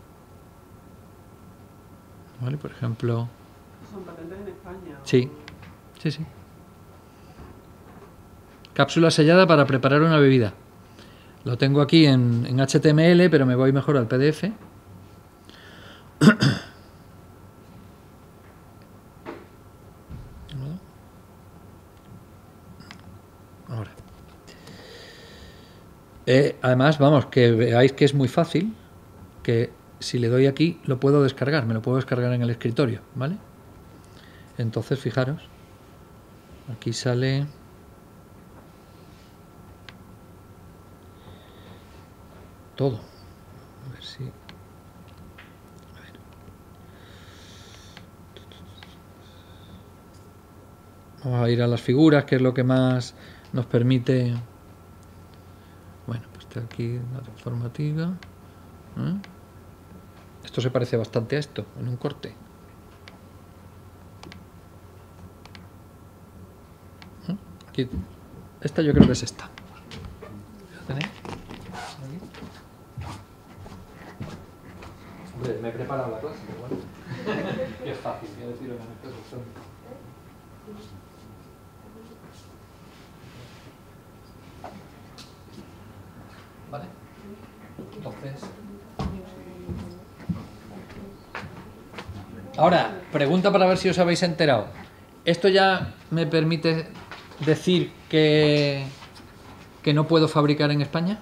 ¿Vale? Por ejemplo... ¿Son patentes en España? Sí, sí, sí. Cápsula sellada para preparar una bebida. Lo tengo aquí en HTML, pero me voy mejor al PDF. Ahora. Además, vamos, que veáis que es muy fácil, que si le doy aquí lo puedo descargar, me lo puedo descargar en el escritorio, ¿vale? Entonces, fijaros, aquí sale todo. A ver si... A ver. Vamos a ir a las figuras, que es lo que más nos permite... Bueno, pues está aquí la informativa. Esto se parece bastante a esto, en un corte. Aquí, esta yo creo que es esta. ¿La tenéis? Hombre, me he preparado la clase, pero bueno. Es fácil, voy a decirlo en el ¿vale? Entonces... Ahora, pregunta para ver si os habéis enterado. ¿Esto ya me permite decir que no puedo fabricar en España?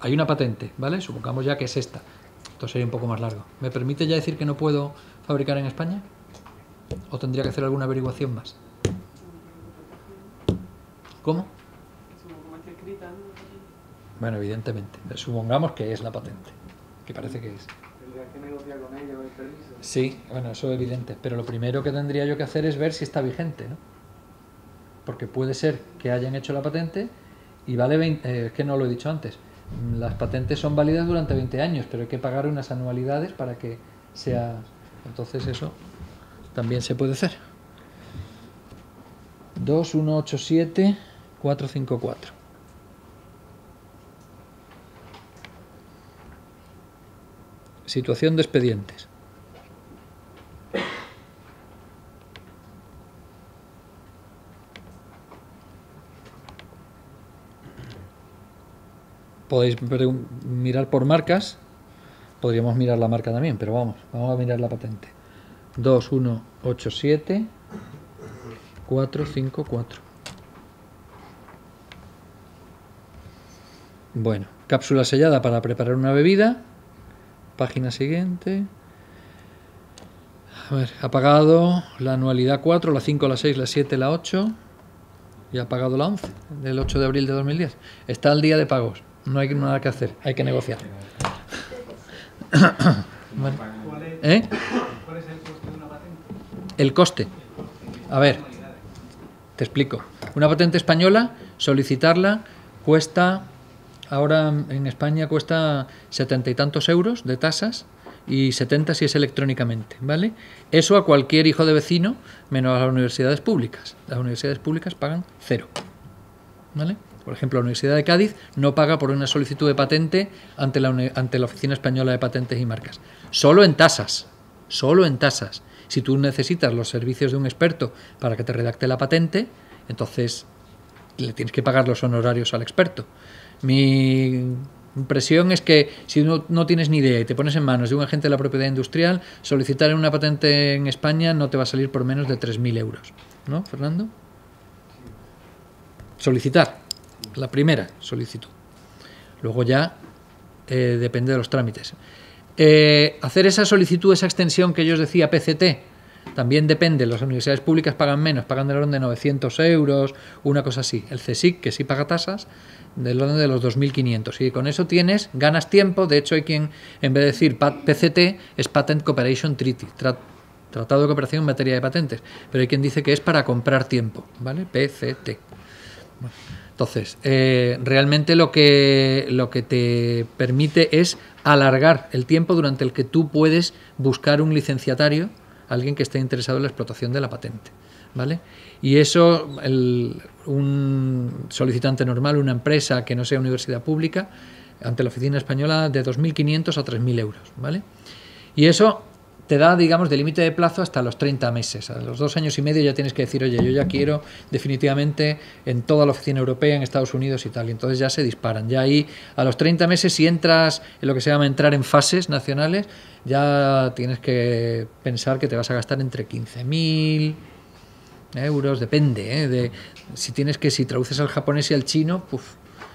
Hay una patente, ¿vale? Supongamos ya que es esta. Esto sería un poco más largo. ¿Me permite ya decir que no puedo fabricar en España? ¿O tendría que hacer alguna averiguación más? ¿Cómo? Bueno, evidentemente. Supongamos que es la patente, que parece que es. ¿Tendría que negociar con ella o el permiso? Sí, bueno, eso es evidente. Pero lo primero que tendría yo que hacer es ver si está vigente, ¿no? Porque puede ser que hayan hecho la patente y vale 20... es que no lo he dicho antes. Las patentes son válidas durante 20 años, pero hay que pagar unas anualidades para que sea... Entonces eso también se puede hacer. 2187454. Situación de expedientes. Podéis mirar por marcas. Podríamos mirar la marca también, pero vamos a mirar la patente. 2187454. Bueno, cápsula sellada para preparar una bebida. Página siguiente. A ver, ha pagado la anualidad 4, la 5, la 6, la 7, la 8 y ha pagado la 11, del 8 de abril de 2010. Está al día de pagos, no hay nada que hacer, hay que negociar. Bueno. ¿Cuál es el coste de una patente? El coste. A ver, te explico. Una patente española, solicitarla cuesta... Ahora en España cuesta 70 y tantos euros de tasas y 70 si es electrónicamente, ¿vale? Eso a cualquier hijo de vecino, menos a las universidades públicas. Las universidades públicas pagan 0, ¿vale? Por ejemplo, la Universidad de Cádiz no paga por una solicitud de patente ante la Oficina Española de Patentes y Marcas. Solo en tasas. Solo en tasas. Si tú necesitas los servicios de un experto para que te redacte la patente, entonces le tienes que pagar los honorarios al experto. Mi impresión es que si no tienes ni idea y te pones en manos de un agente de la propiedad industrial, solicitar una patente en España no te va a salir por menos de 3.000 euros. ¿No, Fernando? Solicitar. La primera solicitud. Luego ya depende de los trámites. Hacer esa solicitud, esa extensión que yo os decía, PCT, también depende. Las universidades públicas pagan menos, pagan del orden de 900 euros, una cosa así. El CSIC, que sí paga tasas, del orden de los 2.500. Y con eso ganas tiempo. De hecho, hay quien, en vez de decir PCT, es Patent Cooperation Treaty, Tratado de Cooperación en Materia de Patentes. Pero hay quien dice que es para comprar tiempo, ¿vale? PCT. Bueno. Entonces, realmente lo que te permite es alargar el tiempo durante el que tú puedes buscar un licenciatario, alguien que esté interesado en la explotación de la patente, ¿vale? Y eso, un solicitante normal, una empresa que no sea universidad pública, ante la Oficina Española, de 2.500 a 3.000 euros, ¿vale? Y eso te da, digamos, de límite de plazo hasta los 30 meses. A los 2 años y medio ya tienes que decir, oye, yo ya quiero definitivamente en toda la oficina europea, en Estados Unidos y tal. Y entonces ya se disparan. Ya ahí, a los 30 meses, si entras en lo que se llama entrar en fases nacionales, ya tienes que pensar que te vas a gastar entre 15.000 euros, depende, de si traduces al japonés y al chino,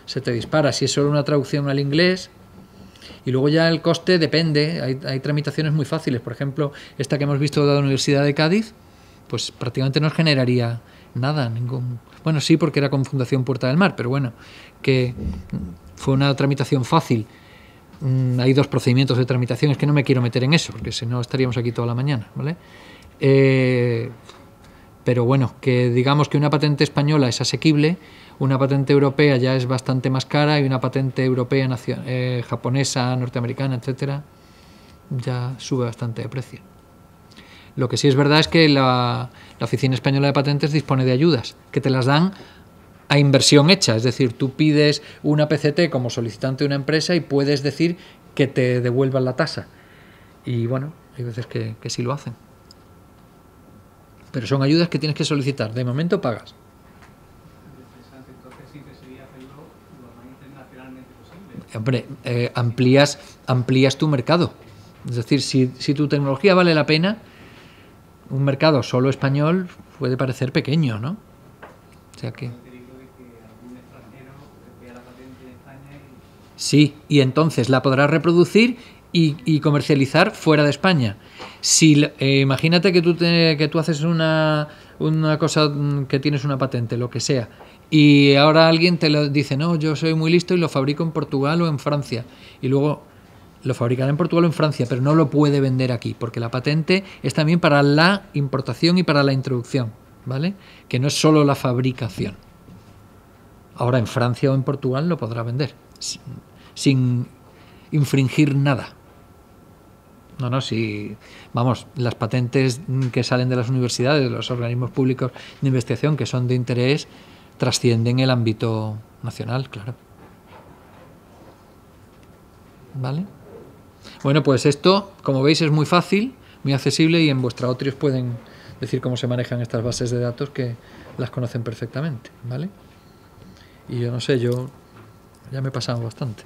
se te dispara. Si es solo una traducción al inglés. Y luego ya el coste depende, hay tramitaciones muy fáciles, por ejemplo, esta que hemos visto de la Universidad de Cádiz, pues prácticamente no generaría nada, bueno, sí, porque era con Fundación Puerta del Mar, pero bueno, que fue una tramitación fácil. Hay 2 procedimientos de tramitación, es que no me quiero meter en eso, porque si no estaríamos aquí toda la mañana, ¿vale? Pero bueno, que digamos que una patente española es asequible, una patente europea ya es bastante más cara y una patente europea, japonesa, norteamericana, etcétera, ya sube bastante de precio. Lo que sí es verdad es que la Oficina Española de Patentes dispone de ayudas que te las dan a inversión hecha, es decir, tú pides una PCT como solicitante de una empresa y puedes decir que te devuelvan la tasa. Y bueno, hay veces que sí lo hacen. Pero son ayudas que tienes que solicitar. De momento pagas. Entonces sí que sería hacerlo lo más internacionalmente posible. Hombre, amplías tu mercado. Es decir, si tu tecnología vale la pena, un mercado solo español puede parecer pequeño, ¿no? O sea que... Sí, y entonces la podrás reproducir y comercializar fuera de España. Si imagínate que tú haces una cosa, que tienes una patente, lo que sea, y ahora alguien te lo dice, no, yo soy muy listo y lo fabrico en Portugal o en Francia, y luego lo fabricará en Portugal o en Francia, pero no lo puede vender aquí, porque la patente es también para la importación y para la introducción, ¿vale? Que no es solo la fabricación. Ahora en Francia o en Portugal lo podrá vender sin infringir nada. No, sí, vamos, las patentes que salen de las universidades, de los organismos públicos de investigación que son de interés, trascienden el ámbito nacional, claro. ¿Vale? Bueno, pues esto, como veis, es muy fácil, muy accesible, y en vuestra OTRI os pueden decir cómo se manejan estas bases de datos, que las conocen perfectamente, ¿vale? Y yo no sé, yo ya me he pasado bastante.